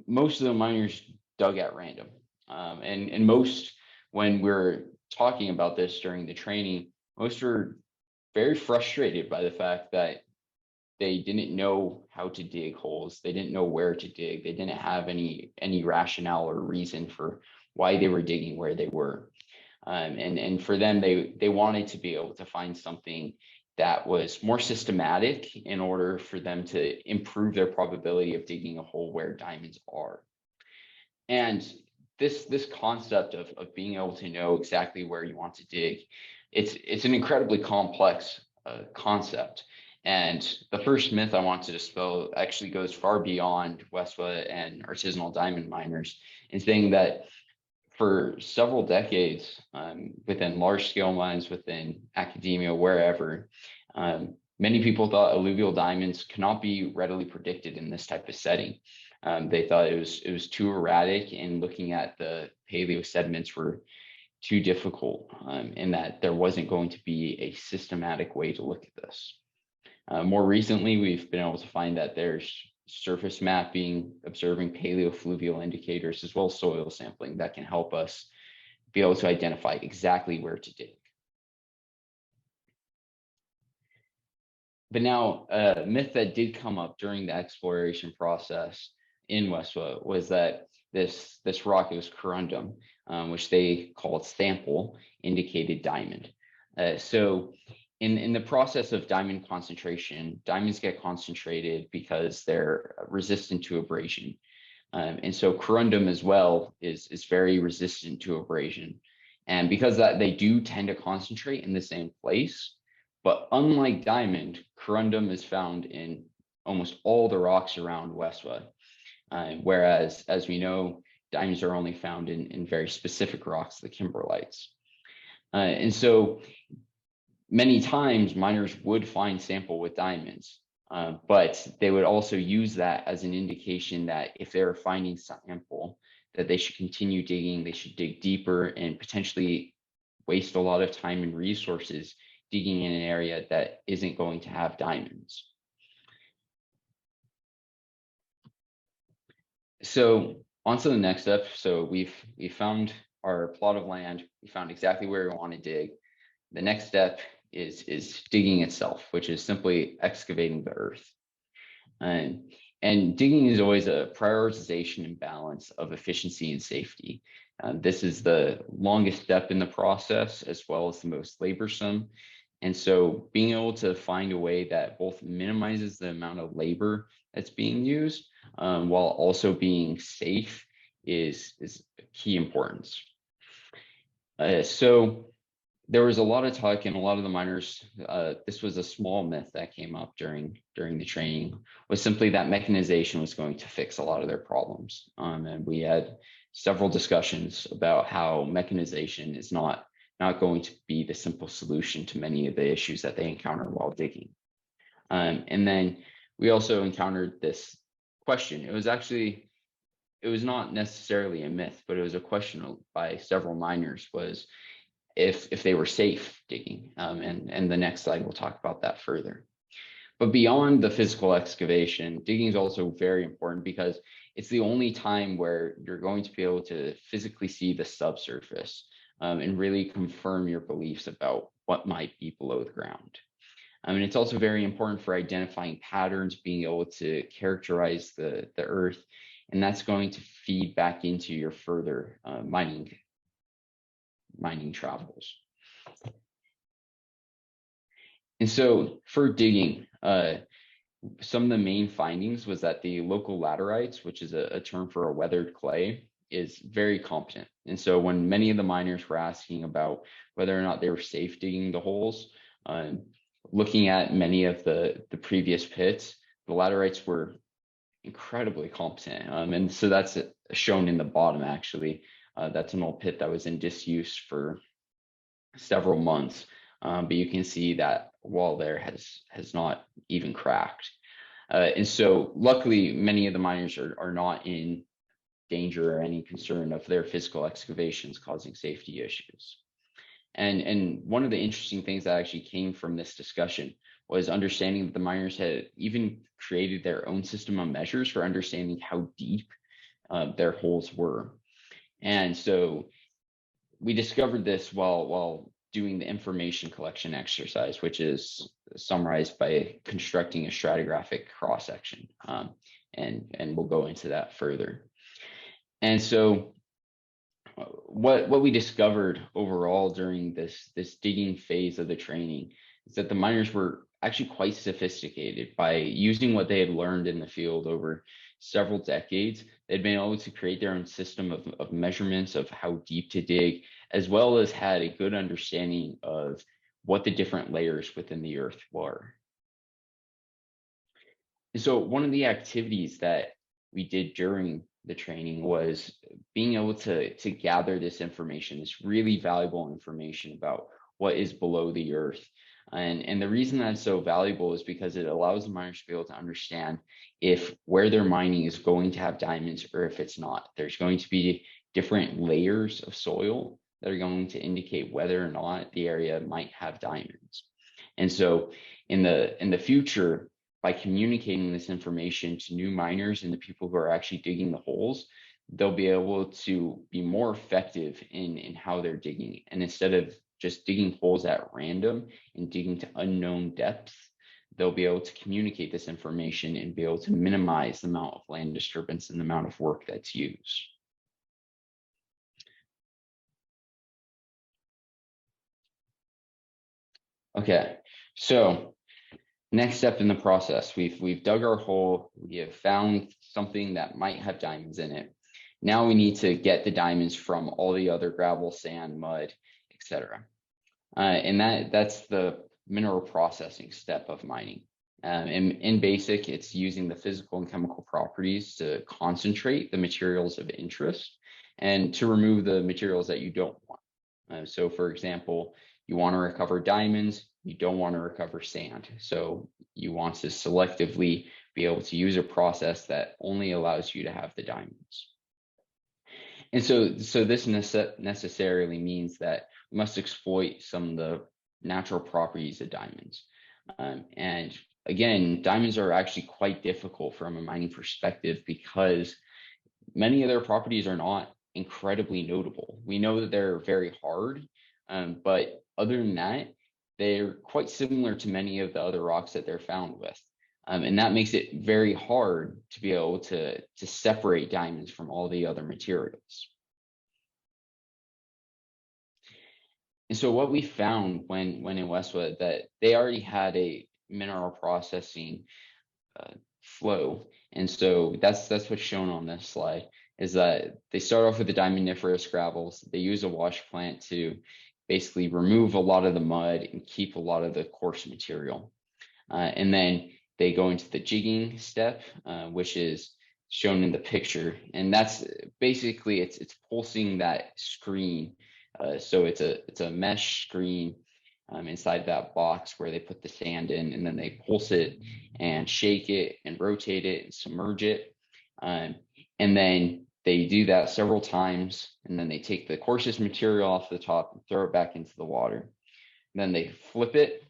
most of the miners dug at random. And most, when we're talking about this during the training, most were very frustrated by the fact that they didn't know how to dig holes. They didn't know where to dig. They didn't have any rationale or reason for why they were digging where they were. And for them, they wanted to be able to find something that was more systematic in order for them to improve their probability of digging a hole where diamonds are. And this concept of being able to know exactly where you want to dig, it's an incredibly complex concept. And the first myth I want to dispel actually goes far beyond Westwood and artisanal diamond miners, in saying that for several decades within large scale mines, within academia, wherever, many people thought alluvial diamonds cannot be readily predicted in this type of setting. They thought it was too erratic, and looking at the paleo sediments were too difficult, in that there wasn't going to be a systematic way to look at this. More recently, we've been able to find that there's surface mapping, observing paleofluvial indicators, as well as soil sampling that can help us be able to identify exactly where to dig. But now, a myth that did come up during the exploration process in Westwood was that this rock, it was corundum, which they called sample, indicated diamond. So in the process of diamond concentration, diamonds get concentrated because they're resistant to abrasion. And so corundum as well is very resistant to abrasion. And because that, they do tend to concentrate in the same place. But unlike diamond, corundum is found in almost all the rocks around Westwood. Whereas, as we know, diamonds are only found in very specific rocks, the kimberlites. And so many times miners would find sample with diamonds, but they would also use that as an indication that if they're finding sample, that they should continue digging, they should dig deeper and potentially waste a lot of time and resources digging in an area that isn't going to have diamonds. So on to the next step. So we found our plot of land, we found exactly where we want to dig. The next step is digging itself, which is simply excavating the earth. And digging is always a prioritization and balance of efficiency and safety. This is the longest step in the process, as well as the most laborsome. And so being able to find a way that both minimizes the amount of labor that's being used, while also being safe is key importance. So there was a lot of talk, and a lot of the miners, this was a small myth that came up during the training, was simply that mechanization was going to fix a lot of their problems. And we had several discussions about how mechanization is not going to be the simple solution to many of the issues that they encounter while digging. And then we also encountered this question. It was not necessarily a myth, but it was a question by several miners, was if they were safe digging. And the next slide, we'll talk about that further. But beyond the physical excavation, digging is also very important because it's the only time where you're going to be able to physically see the subsurface and really confirm your beliefs about what might be below the ground. And it's also very important for identifying patterns, being able to characterize the earth, and that's going to feed back into your further mining travels. And so for digging, some of the main findings was that the local laterites, which is a term for a weathered clay, is very competent. And so when many of the miners were asking about whether or not they were safe digging the holes, looking at many of the previous pits, the laterites were incredibly competent. And so that's shown in the bottom, actually. That's an old pit that was in disuse for several months. But you can see that wall there has not even cracked. And so luckily, many of the miners are not in danger or any concern of their physical excavations causing safety issues. And one of the interesting things that actually came from this discussion was understanding that the miners had even created their own system of measures for understanding how deep their holes were. And so we discovered this while doing the information collection exercise, which is summarized by constructing a stratigraphic cross-section. And we'll go into that further. And so what we discovered overall during this digging phase of the training is that the miners were actually quite sophisticated. By using what they had learned in the field over several decades, they'd been able to create their own system of measurements of how deep to dig, as well as had a good understanding of what the different layers within the earth were. And so one of the activities that we did during the training was being able to gather this information, this really valuable information about what is below the earth. And the reason that's so valuable is because it allows the miners to be able to understand if where they're mining is going to have diamonds or if it's not. There's going to be different layers of soil that are going to indicate whether or not the area might have diamonds. And so in the future, by communicating this information to new miners and the people who are actually digging the holes, they'll be able to be more effective in how they're digging. And instead of just digging holes at random and digging to unknown depths, they'll be able to communicate this information and be able to minimize the amount of land disturbance and the amount of work that's used. Okay, so next step in the process, we've dug our hole, we have found something that might have diamonds in it. Now we need to get the diamonds from all the other gravel, sand, mud, etc. And that's the mineral processing step of mining. In basic, it's using the physical and chemical properties to concentrate the materials of interest and to remove the materials that you don't want. So for example, you want to recover diamonds, you don't want to recover sand. So you want to selectively be able to use a process that only allows you to have the diamonds. And so this necessarily means that we must exploit some of the natural properties of diamonds. And again, diamonds are actually quite difficult from a mining perspective because many of their properties are not incredibly notable. We know that they're very hard, but other than that, they're quite similar to many of the other rocks that they're found with. And that makes it very hard to be able to separate diamonds from all the other materials. And so what we found when in Westwood, that they already had a mineral processing flow. And so that's what's shown on this slide, is that they start off with the diamondiferous gravels. They use a wash plant to basically remove a lot of the mud and keep a lot of the coarse material. And then they go into the jigging step, which is shown in the picture. And that's basically, it's pulsing that screen. So it's a mesh screen inside that box where they put the sand in, and then they pulse it and shake it and rotate it and submerge it. And then they do that several times, and then they take the coarsest material off the top and throw it back into the water. And then they flip it,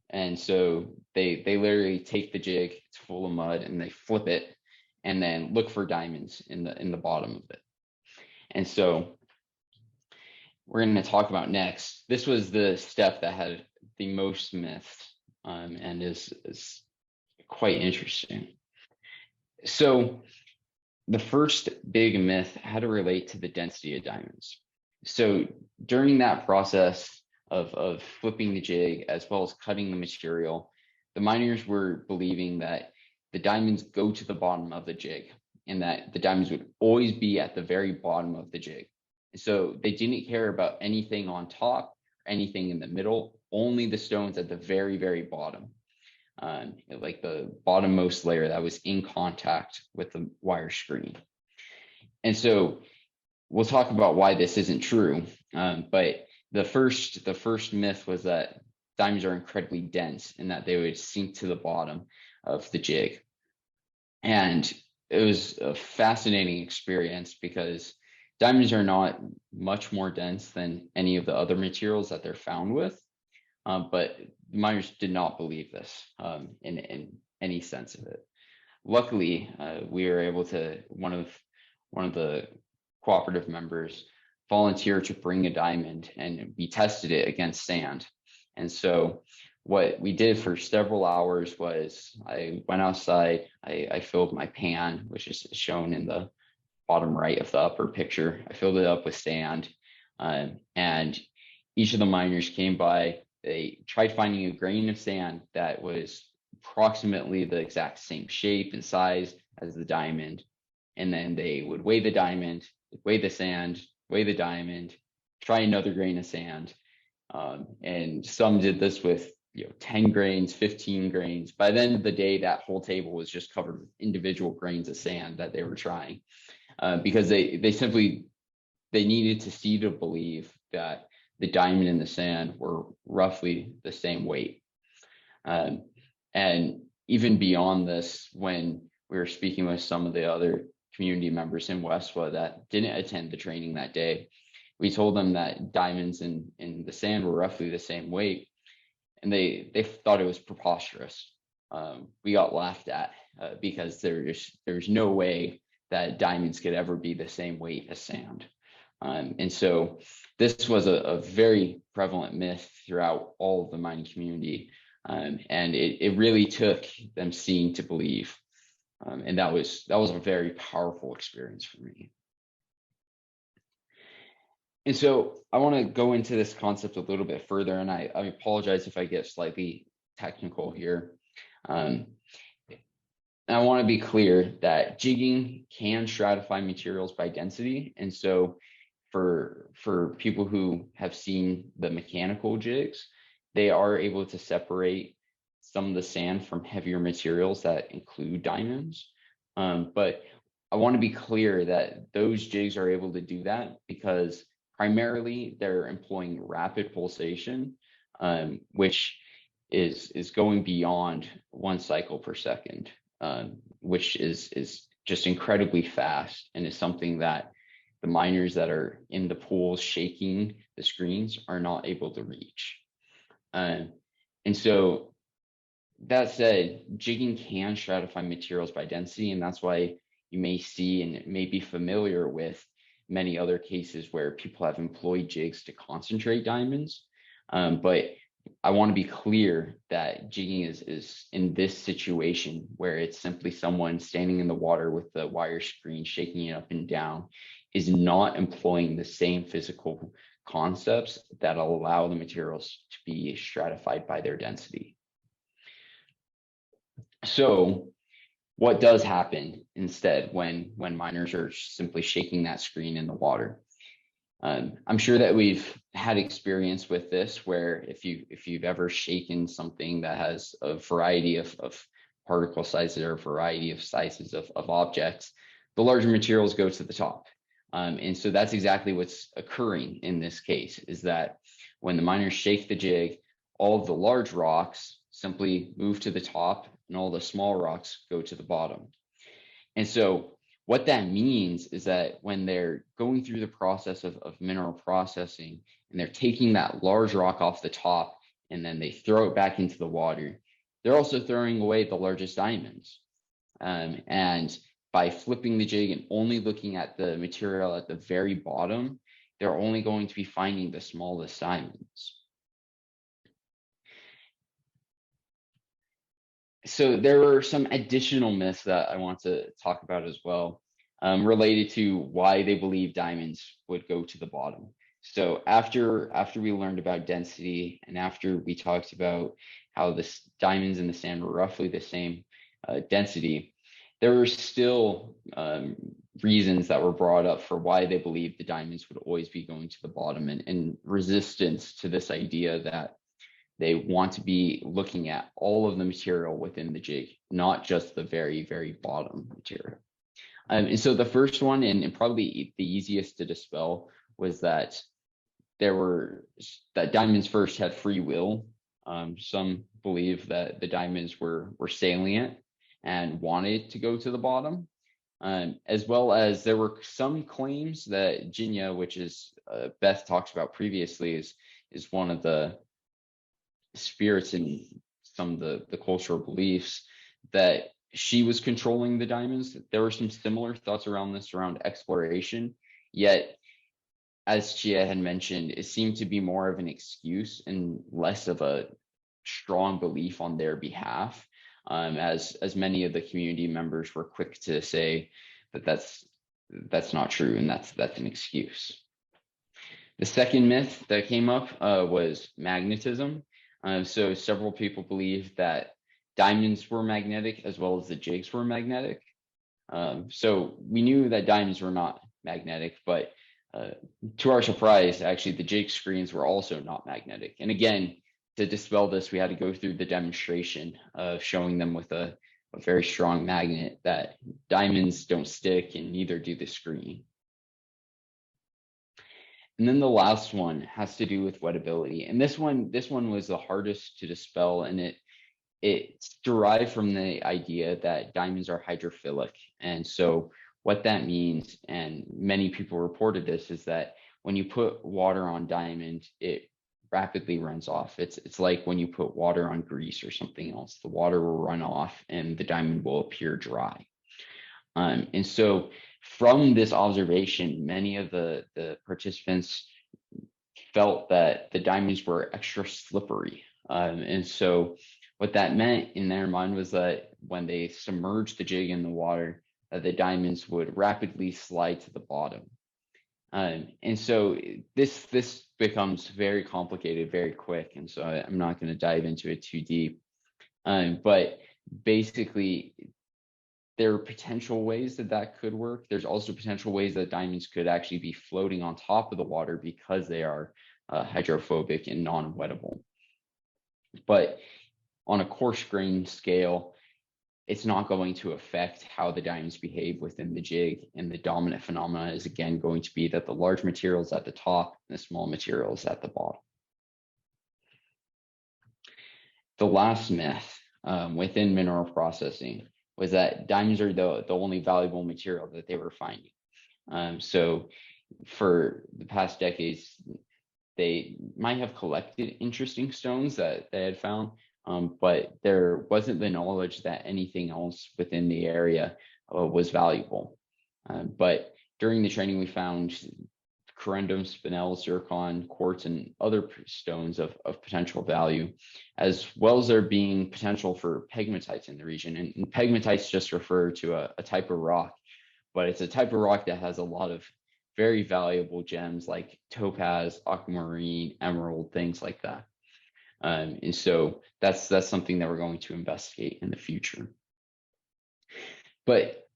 And so they literally take the jig, it's full of mud, and they flip it and then look for diamonds in the bottom of it. And so we're going to talk about next. This was the step that had the most myths, and is quite interesting. So the first big myth had to relate to the density of diamonds. So during that process of flipping the jig as well as cutting the material, the miners were believing that the diamonds go to the bottom of the jig and that the diamonds would always be at the very bottom of the jig. So they didn't care about anything on top, anything in the middle, only the stones at the very, very bottom. Like the bottommost layer that was in contact with the wire screen. And so we'll talk about why this isn't true. But the first myth was that diamonds are incredibly dense and that they would sink to the bottom of the jig. And it was a fascinating experience because diamonds are not much more dense than any of the other materials that they're found with. But miners did not believe this in any sense of it. Luckily, we were able to, one of the cooperative members volunteered to bring a diamond, and we tested it against sand. And so what we did for several hours was I went outside, I filled my pan, which is shown in the bottom right of the upper picture. I filled it up with sand, and each of the miners came by. They tried finding a grain of sand that was approximately the exact same shape and size as the diamond. And then they would weigh the diamond, weigh the sand, weigh the diamond, try another grain of sand. And some did this with 10 grains, 15 grains. By the end of the day, that whole table was just covered with individual grains of sand that they were trying, because they needed to see to believe that the diamond and the sand were roughly the same weight. And even beyond this, when we were speaking with some of the other community members in Westwood that didn't attend the training that day, we told them that diamonds and the sand were roughly the same weight, and they thought it was preposterous. We got laughed at because there's no way that diamonds could ever be the same weight as sand. And so this was a very prevalent myth throughout all of the mining community. And it really took them seeing to believe. And that was a very powerful experience for me. And so I want to go into this concept a little bit further, and I apologize if I get slightly technical here. And I want to be clear that jigging can stratify materials by density. And so for people who have seen the mechanical jigs, they are able to separate some of the sand from heavier materials that include diamonds. But I want to be clear that those jigs are able to do that because primarily they're employing rapid pulsation, which is going beyond 1 cycle per second, which is just incredibly fast, and is something that the miners that are in the pools shaking the screens are not able to reach. And so that said, jigging can stratify materials by density, and that's why you may see and may be familiar with many other cases where people have employed jigs to concentrate diamonds. But I want to be clear that jigging is in this situation where it's simply someone standing in the water with the wire screen shaking it up and down, is not employing the same physical concepts that allow the materials to be stratified by their density. So what does happen instead when miners are simply shaking that screen in the water? I'm sure that we've had experience with this, where if you've ever shaken something that has a variety of particle sizes or a variety of sizes of objects, the larger materials go to the top. And so that's exactly what's occurring in this case, is that when the miners shake the jig, all of the large rocks simply move to the top and all the small rocks go to the bottom. And so what that means is that when they're going through the process of mineral processing and they're taking that large rock off the top and then they throw it back into the water, they're also throwing away the largest diamonds. And by flipping the jig and only looking at the material at the very bottom, they're only going to be finding the smallest diamonds. So there were some additional myths that I want to talk about as well, related to why they believe diamonds would go to the bottom. So after we learned about density, and after we talked about how the diamonds in the sand were roughly the same density, there were still reasons that were brought up for why they believed the diamonds would always be going to the bottom, and resistance to this idea that they want to be looking at all of the material within the jig, not just the very, very bottom material. And so the first one, and probably the easiest to dispel, was that diamonds first had free will. Some believe that the diamonds were salient and wanted to go to the bottom, as well as there were some claims that Jinya, which is Beth talks about previously, is one of the spirits in some of the cultural beliefs, that she was controlling the diamonds. There were some similar thoughts around this, around exploration, yet as Chia had mentioned, it seemed to be more of an excuse and less of a strong belief on their behalf, as many of the community members were quick to say that that's not true, and that's an excuse. The second myth that came up was magnetism. So several people believe that diamonds were magnetic as well as the jigs were magnetic. So we knew that diamonds were not magnetic, but to our surprise, actually the jig screens were also not magnetic. And again, to dispel this, we had to go through the demonstration of showing them with a very strong magnet that diamonds don't stick, and neither do the screen. And then the last one has to do with wettability. And this one was the hardest to dispel, and it's derived from the idea that diamonds are hydrophilic. And so what that means, and many people reported this, is that when you put water on diamond, it rapidly runs off. It's like when you put water on grease or something else, the water will run off and the diamond will appear dry. And so from this observation, many of the participants felt that the diamonds were extra slippery. And so what that meant in their mind was that when they submerged the jig in the water, the diamonds would rapidly slide to the bottom. And so this becomes very complicated very quick. And so I'm not going to dive into it too deep. But basically, there are potential ways that could work. There's also potential ways that diamonds could actually be floating on top of the water because they are hydrophobic and non-wettable. But on a coarse grain scale, it's not going to affect how the diamonds behave within the jig. And the dominant phenomena is again going to be that the large material is at the top and the small material is at the bottom. The last myth within mineral processing was that diamonds are the only valuable material that they were finding. So for the past decades, they might have collected interesting stones that they had found, but there wasn't the knowledge that anything else within the area was valuable. But during the training, we found corundum, spinel, zircon, quartz, and other stones of potential value, as well as there being potential for pegmatites in the region. And pegmatites just refer to a type of rock, but it's a type of rock that has a lot of very valuable gems like topaz, aquamarine, emerald, things like that. And so that's something that we're going to investigate in the future. But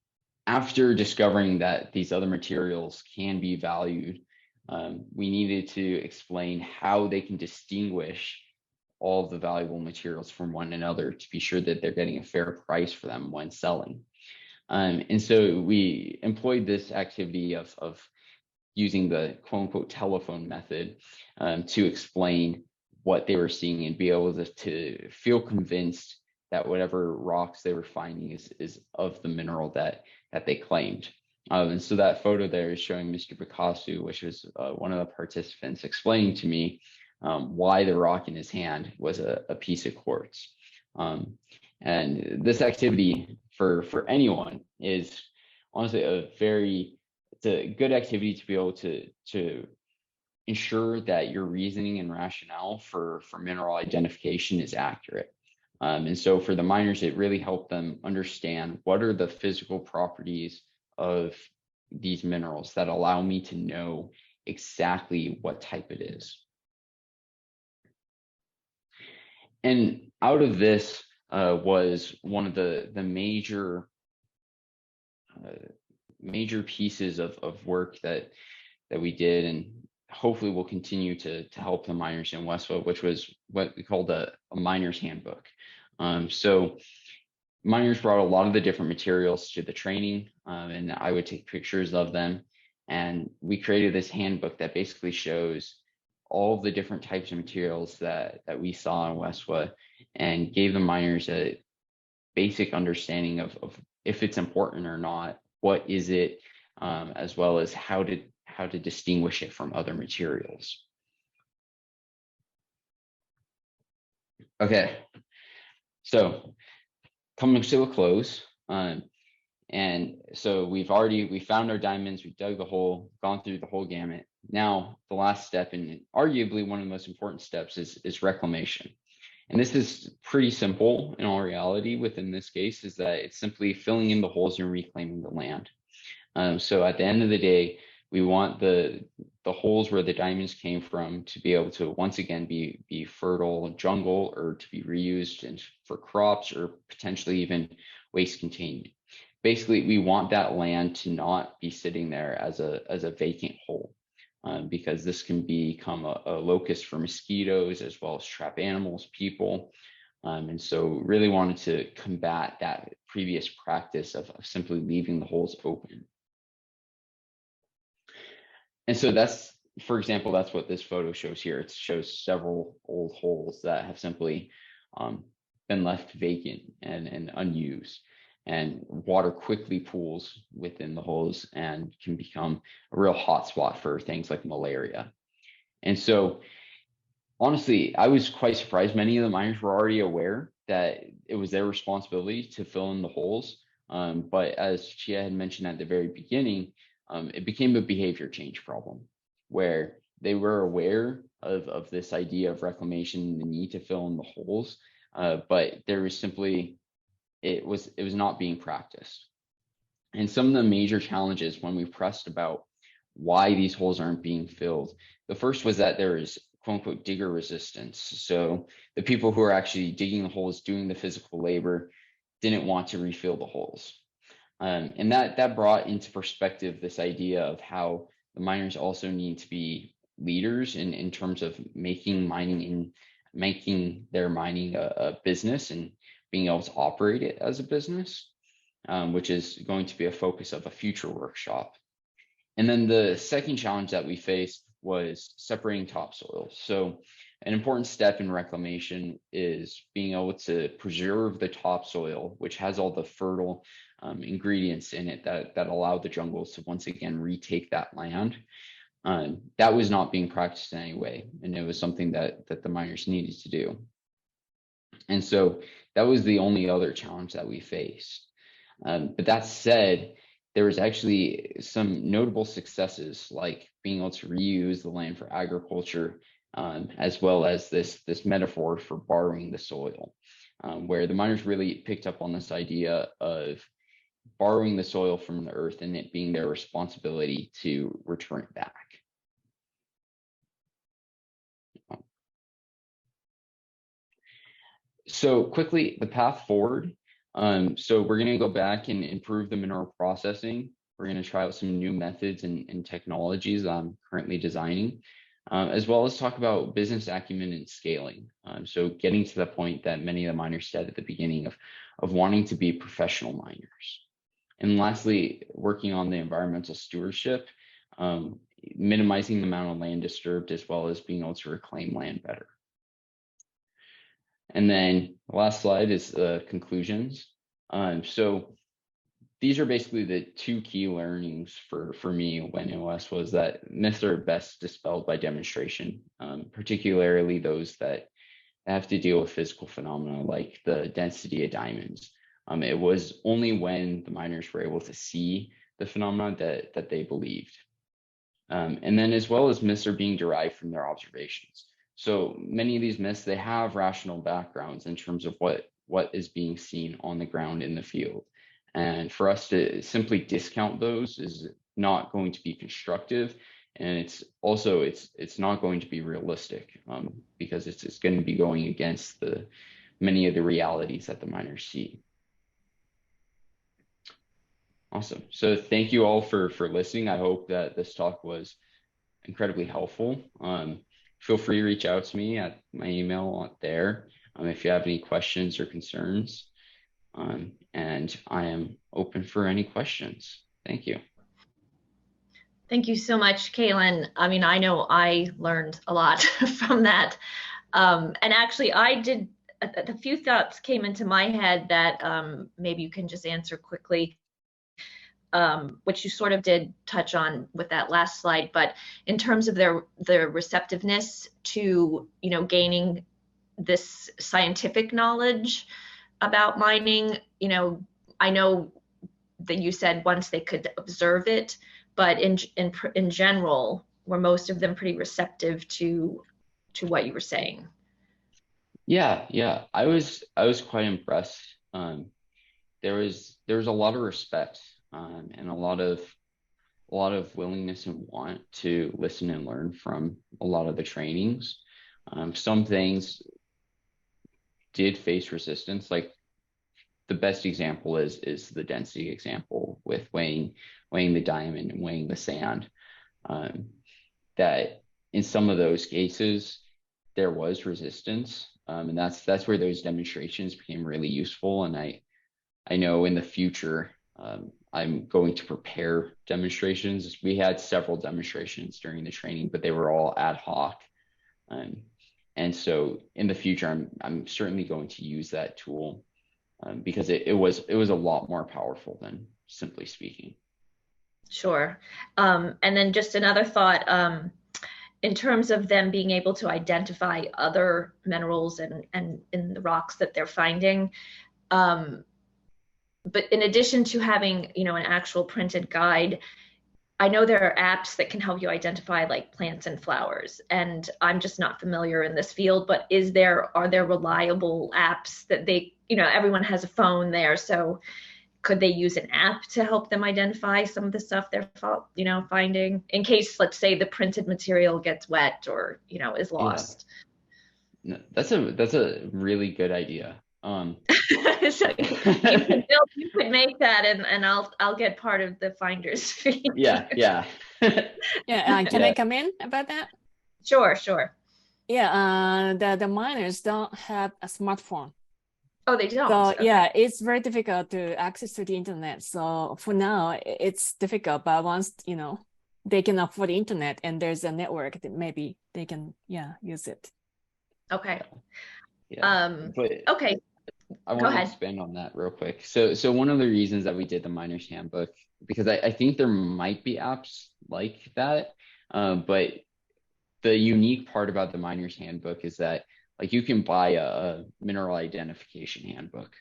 after discovering that these other materials can be valued, we needed to explain how they can distinguish all of the valuable materials from one another to be sure that they're getting a fair price for them when selling. And so we employed this activity of using the quote unquote telephone method to explain what they were seeing and be able to feel convinced that whatever rocks they were finding is of the mineral that they claimed. And so that photo there is showing Mr. Picasso, which was one of the participants, explaining to me why the rock in his hand was a piece of quartz. And this activity for anyone is honestly it's a good activity to be able to ensure that your reasoning and rationale for mineral identification is accurate. And so for the miners, it really helped them understand what are the physical properties of these minerals that allow me to know exactly what type it is. And out of this was one of the major pieces of work that we did, and hopefully will continue to help the miners in Westwood, which was what we called a miner's handbook. So miners brought a lot of the different materials to the training, and I would take pictures of them. And we created this handbook that basically shows all of the different types of materials that we saw in Westwood, and gave the miners a basic understanding of if it's important or not, what is it, as well as how to distinguish it from other materials. Okay, so coming to a close, and so we found our diamonds, we dug the hole, gone through the whole gamut. Now the last step, and arguably one of the most important steps, is reclamation. And this is pretty simple in all reality within this case, is that it's simply filling in the holes and reclaiming the land. So at the end of the day, we want the holes where the diamonds came from to be able to once again be fertile jungle, or to be reused for crops, or potentially even waste containment. Basically, we want that land to not be sitting there as a vacant hole, because this can become a locus for mosquitoes as well as trap animals, people. And so really wanted to combat that previous practice of simply leaving the holes open. And so that's, for example, that's what this photo shows here. It shows several old holes that have simply been left vacant and unused. And water quickly pools within the holes and can become a real hotspot for things like malaria. And so honestly, I was quite surprised. Many of the miners were already aware that it was their responsibility to fill in the holes. But as Chia had mentioned at the very beginning, it became a behavior change problem, where they were aware of this idea of reclamation and the need to fill in the holes, but there was simply, it was not being practiced. And some of the major challenges when we pressed about why these holes aren't being filled, the first was that there is quote unquote digger resistance. So the people who are actually digging the holes, doing the physical labor, didn't want to refill the holes. And that brought into perspective this idea of how the miners also need to be leaders in terms of making their mining a business, and being able to operate it as a business, which is going to be a focus of a future workshop. And then the second challenge that we faced was separating topsoil. So an important step in reclamation is being able to preserve the topsoil, which has all the fertile ingredients in it that allow the jungles to once again retake that land. That was not being practiced in any way, and it was something that the miners needed to do. And so that was the only other challenge that we faced. But that said, there was actually some notable successes, like being able to reuse the land for agriculture, as well as this metaphor for borrowing the soil, where the miners really picked up on this idea of borrowing the soil from the earth and it being their responsibility to return it back. So quickly, the path forward. So we're going to go back and improve the mineral processing. We're going to try out some new methods and technologies I'm currently designing, as well as talk about business acumen and scaling. So getting to the point that many of the miners said at the beginning of wanting to be professional miners. And lastly, working on the environmental stewardship, minimizing the amount of land disturbed, as well as being able to reclaim land better. And then the last slide is the conclusions. So these are basically the two key learnings for me when in West was that myths are best dispelled by demonstration, particularly those that have to deal with physical phenomena like the density of diamonds. It was only when the miners were able to see the phenomena that they believed. And then as well as myths are being derived from their observations. So many of these myths, they have rational backgrounds in terms of what is being seen on the ground in the field. And for us to simply discount those is not going to be constructive. And it's also, it's not going to be realistic because it's going to be going against many of the realities that the miners see. Awesome. So thank you all for listening. I hope that this talk was incredibly helpful. Feel free to reach out to me at my email there if you have any questions or concerns. And I am open for any questions. Thank you. Thank you so much, Caelen. I mean, I know I learned a lot from that. And actually, I did, a few thoughts came into my head that maybe you can just answer quickly. Which you sort of did touch on with that last slide, but in terms of their receptiveness to, gaining this scientific knowledge about mining, I know that you said once they could observe it, but in general, were most of them pretty receptive to what you were saying? Yeah, I was quite impressed. There was a lot of respect and a lot of willingness and want to listen and learn from a lot of the trainings. Some things did face resistance, like the best example is the density example with weighing the diamond and weighing the sand. That in some of those cases there was resistance, and that's where those demonstrations became really useful. And I know in the future I'm going to prepare demonstrations. We had several demonstrations during the training, but they were all ad hoc. And so in the future, I'm certainly going to use that tool because it was a lot more powerful than simply speaking. Sure. And then just another thought, in terms of them being able to identify other minerals and in the rocks that they're finding, but in addition to having, an actual printed guide, I know there are apps that can help you identify like plants and flowers, and I'm just not familiar in this field, but are there reliable apps that they, everyone has a phone there, so could they use an app to help them identify some of the stuff they're, finding in case, let's say, the printed material gets wet or, is lost? Yeah. No, that's a really good idea. So you could make that, and I'll get part of the finder's fee. Yeah. Yeah. Can I come in about that? Sure. Yeah. The miners don't have a smartphone. Oh, they don't. So okay. Yeah, it's very difficult to access to the internet. So for now, it's difficult. But once they can afford the internet and there's a network, that maybe they can use it. Okay. Yeah. Okay. I want to expand on that real quick. So one of the reasons that we did the Miner's Handbook, because I think there might be apps like that, but the unique part about the Miner's Handbook is that like you can buy a mineral identification handbook,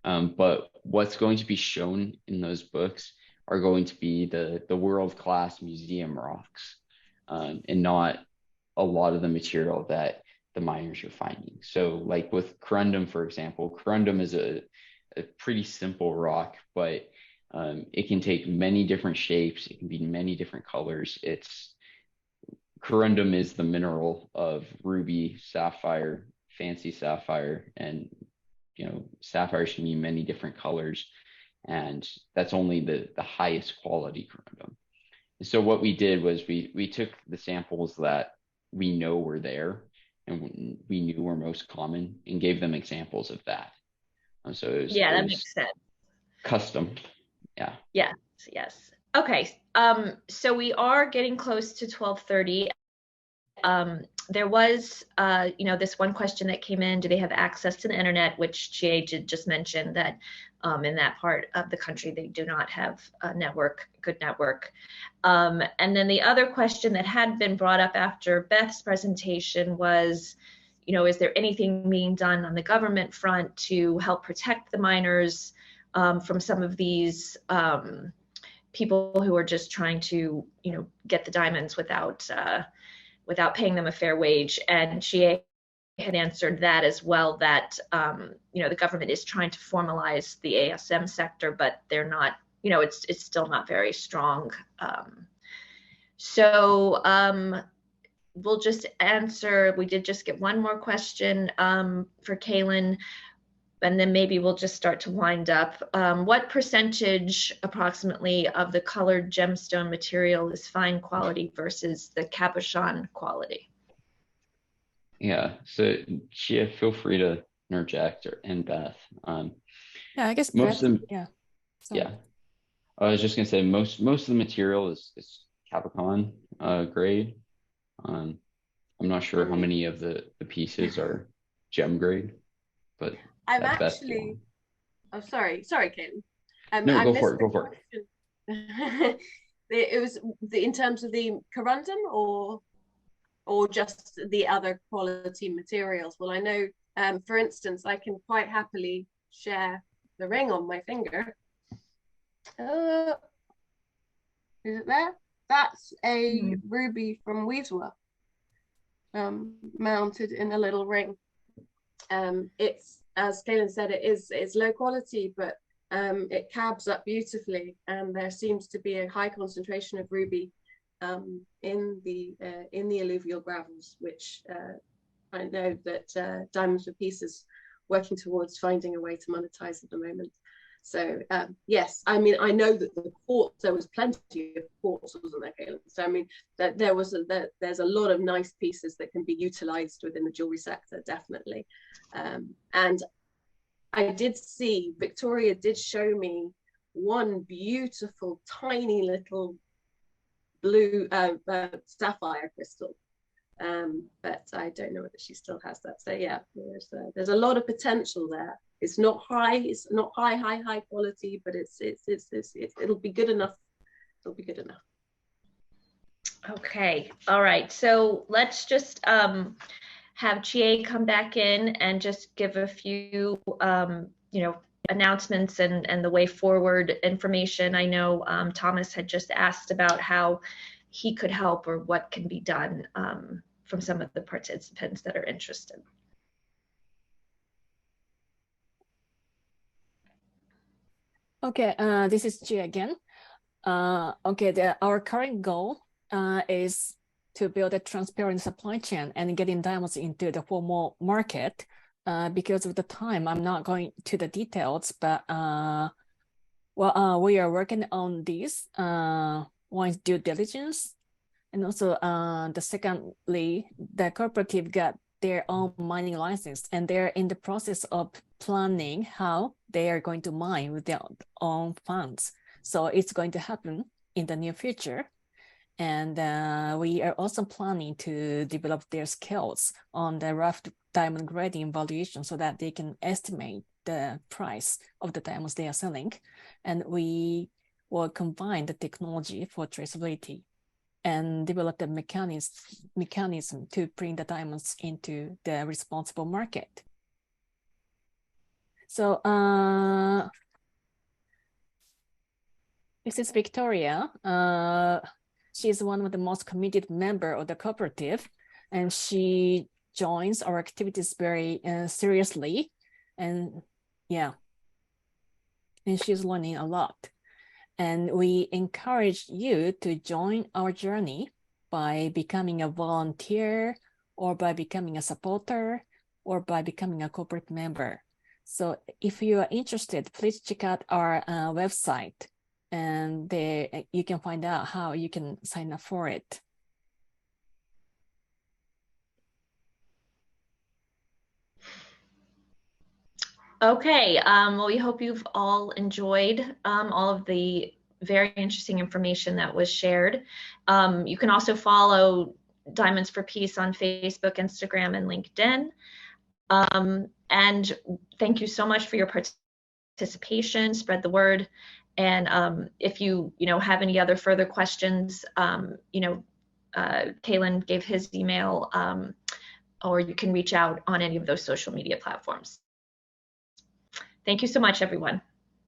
but what's going to be shown in those books are going to be the world-class museum rocks, and not a lot of the material that the miners are finding. So like with corundum, for example, corundum is a pretty simple rock, but it can take many different shapes. It can be many different colors. Corundum is the mineral of ruby, sapphire, fancy sapphire, and sapphires can be many different colors, and that's only the highest quality corundum. And so what we did was we took the samples that we know were there and we knew were most common and gave them examples of that. So it was, that makes sense. Custom. Yeah. Yes. Okay. So we are getting close to 12:30, there was, this one question that came in, do they have access to the internet, which Chie just mentioned that in that part of the country, they do not have a good network. And then the other question that had been brought up after Beth's presentation was, is there anything being done on the government front to help protect the miners from some of these people who are just trying to, get the diamonds without paying them a fair wage? And Chie had answered that as well, that the government is trying to formalize the ASM sector, but they're not, it's still not very strong. We'll just answer, we did just get one more question for Caelen, and then maybe we'll just start to wind up. What percentage approximately of the colored gemstone material is fine quality versus the cabochon quality? Yeah, so Chia, feel free to interject, and Beth. Yeah, I guess most Beth, of them, yeah. Sorry. yeah. I was just gonna say most of the material is cabochon grade. I'm not sure how many of the pieces are gem grade, but I'm Beth, actually. Oh, sorry, Caelen. No, go for it. Go for it. It was in terms of the corundum, or just the other quality materials. Well, I know, for instance, I can quite happily share the ring on my finger. Is it there? That's a ruby from Weiswa, mounted in a little ring. It's, as Caelen said, it's low quality, but it cabs up beautifully, and there seems to be a high concentration of ruby in the alluvial gravels, which I know that Diamonds for Peace is working towards finding a way to monetize at the moment. So yes, I mean, I know that the quartz, there was plenty of quartz, wasn't there, Caelen? So I mean, that there's a lot of nice pieces that can be utilized within the jewelry sector, definitely. And I did see, Victoria did show me one beautiful, tiny little blue sapphire crystal, but I don't know whether she still has that. So yeah, there's a lot of potential there. It's not high quality, but it'll be good enough. It'll be good enough. Okay, all right. So let's just have Chie come back in and just give a few, announcements and the way forward information. I know Thomas had just asked about how he could help or what can be done from some of the participants that are interested. Okay, this is Chie again. Okay, our current goal is to build a transparent supply chain and getting diamonds into the formal market. Because of the time, I'm not going to the details, but we are working on this. One is due diligence, and also secondly, the cooperative got their own mining license, and they're in the process of planning how they are going to mine with their own funds. So it's going to happen in the near future. And we are also planning to develop their skills on the rough diamond grading valuation so that they can estimate the price of the diamonds they are selling. And we will combine the technology for traceability and develop the mechanism to bring the diamonds into the responsible market. So this is Victoria. She's one of the most committed members of the cooperative, and she joins our activities very seriously. And yeah, and she's learning a lot. And we encourage you to join our journey by becoming a volunteer, or by becoming a supporter, or by becoming a corporate member. So if you are interested, please check out our website, and there you can find out how you can sign up for it. Okay, well, we hope you've all enjoyed all of the very interesting information that was shared. You can also follow Diamonds for Peace on Facebook, Instagram, and LinkedIn. And thank you so much for your participation. Spread the word. And if you have any other further questions, Caelen gave his email, or you can reach out on any of those social media platforms. Thank you so much, everyone.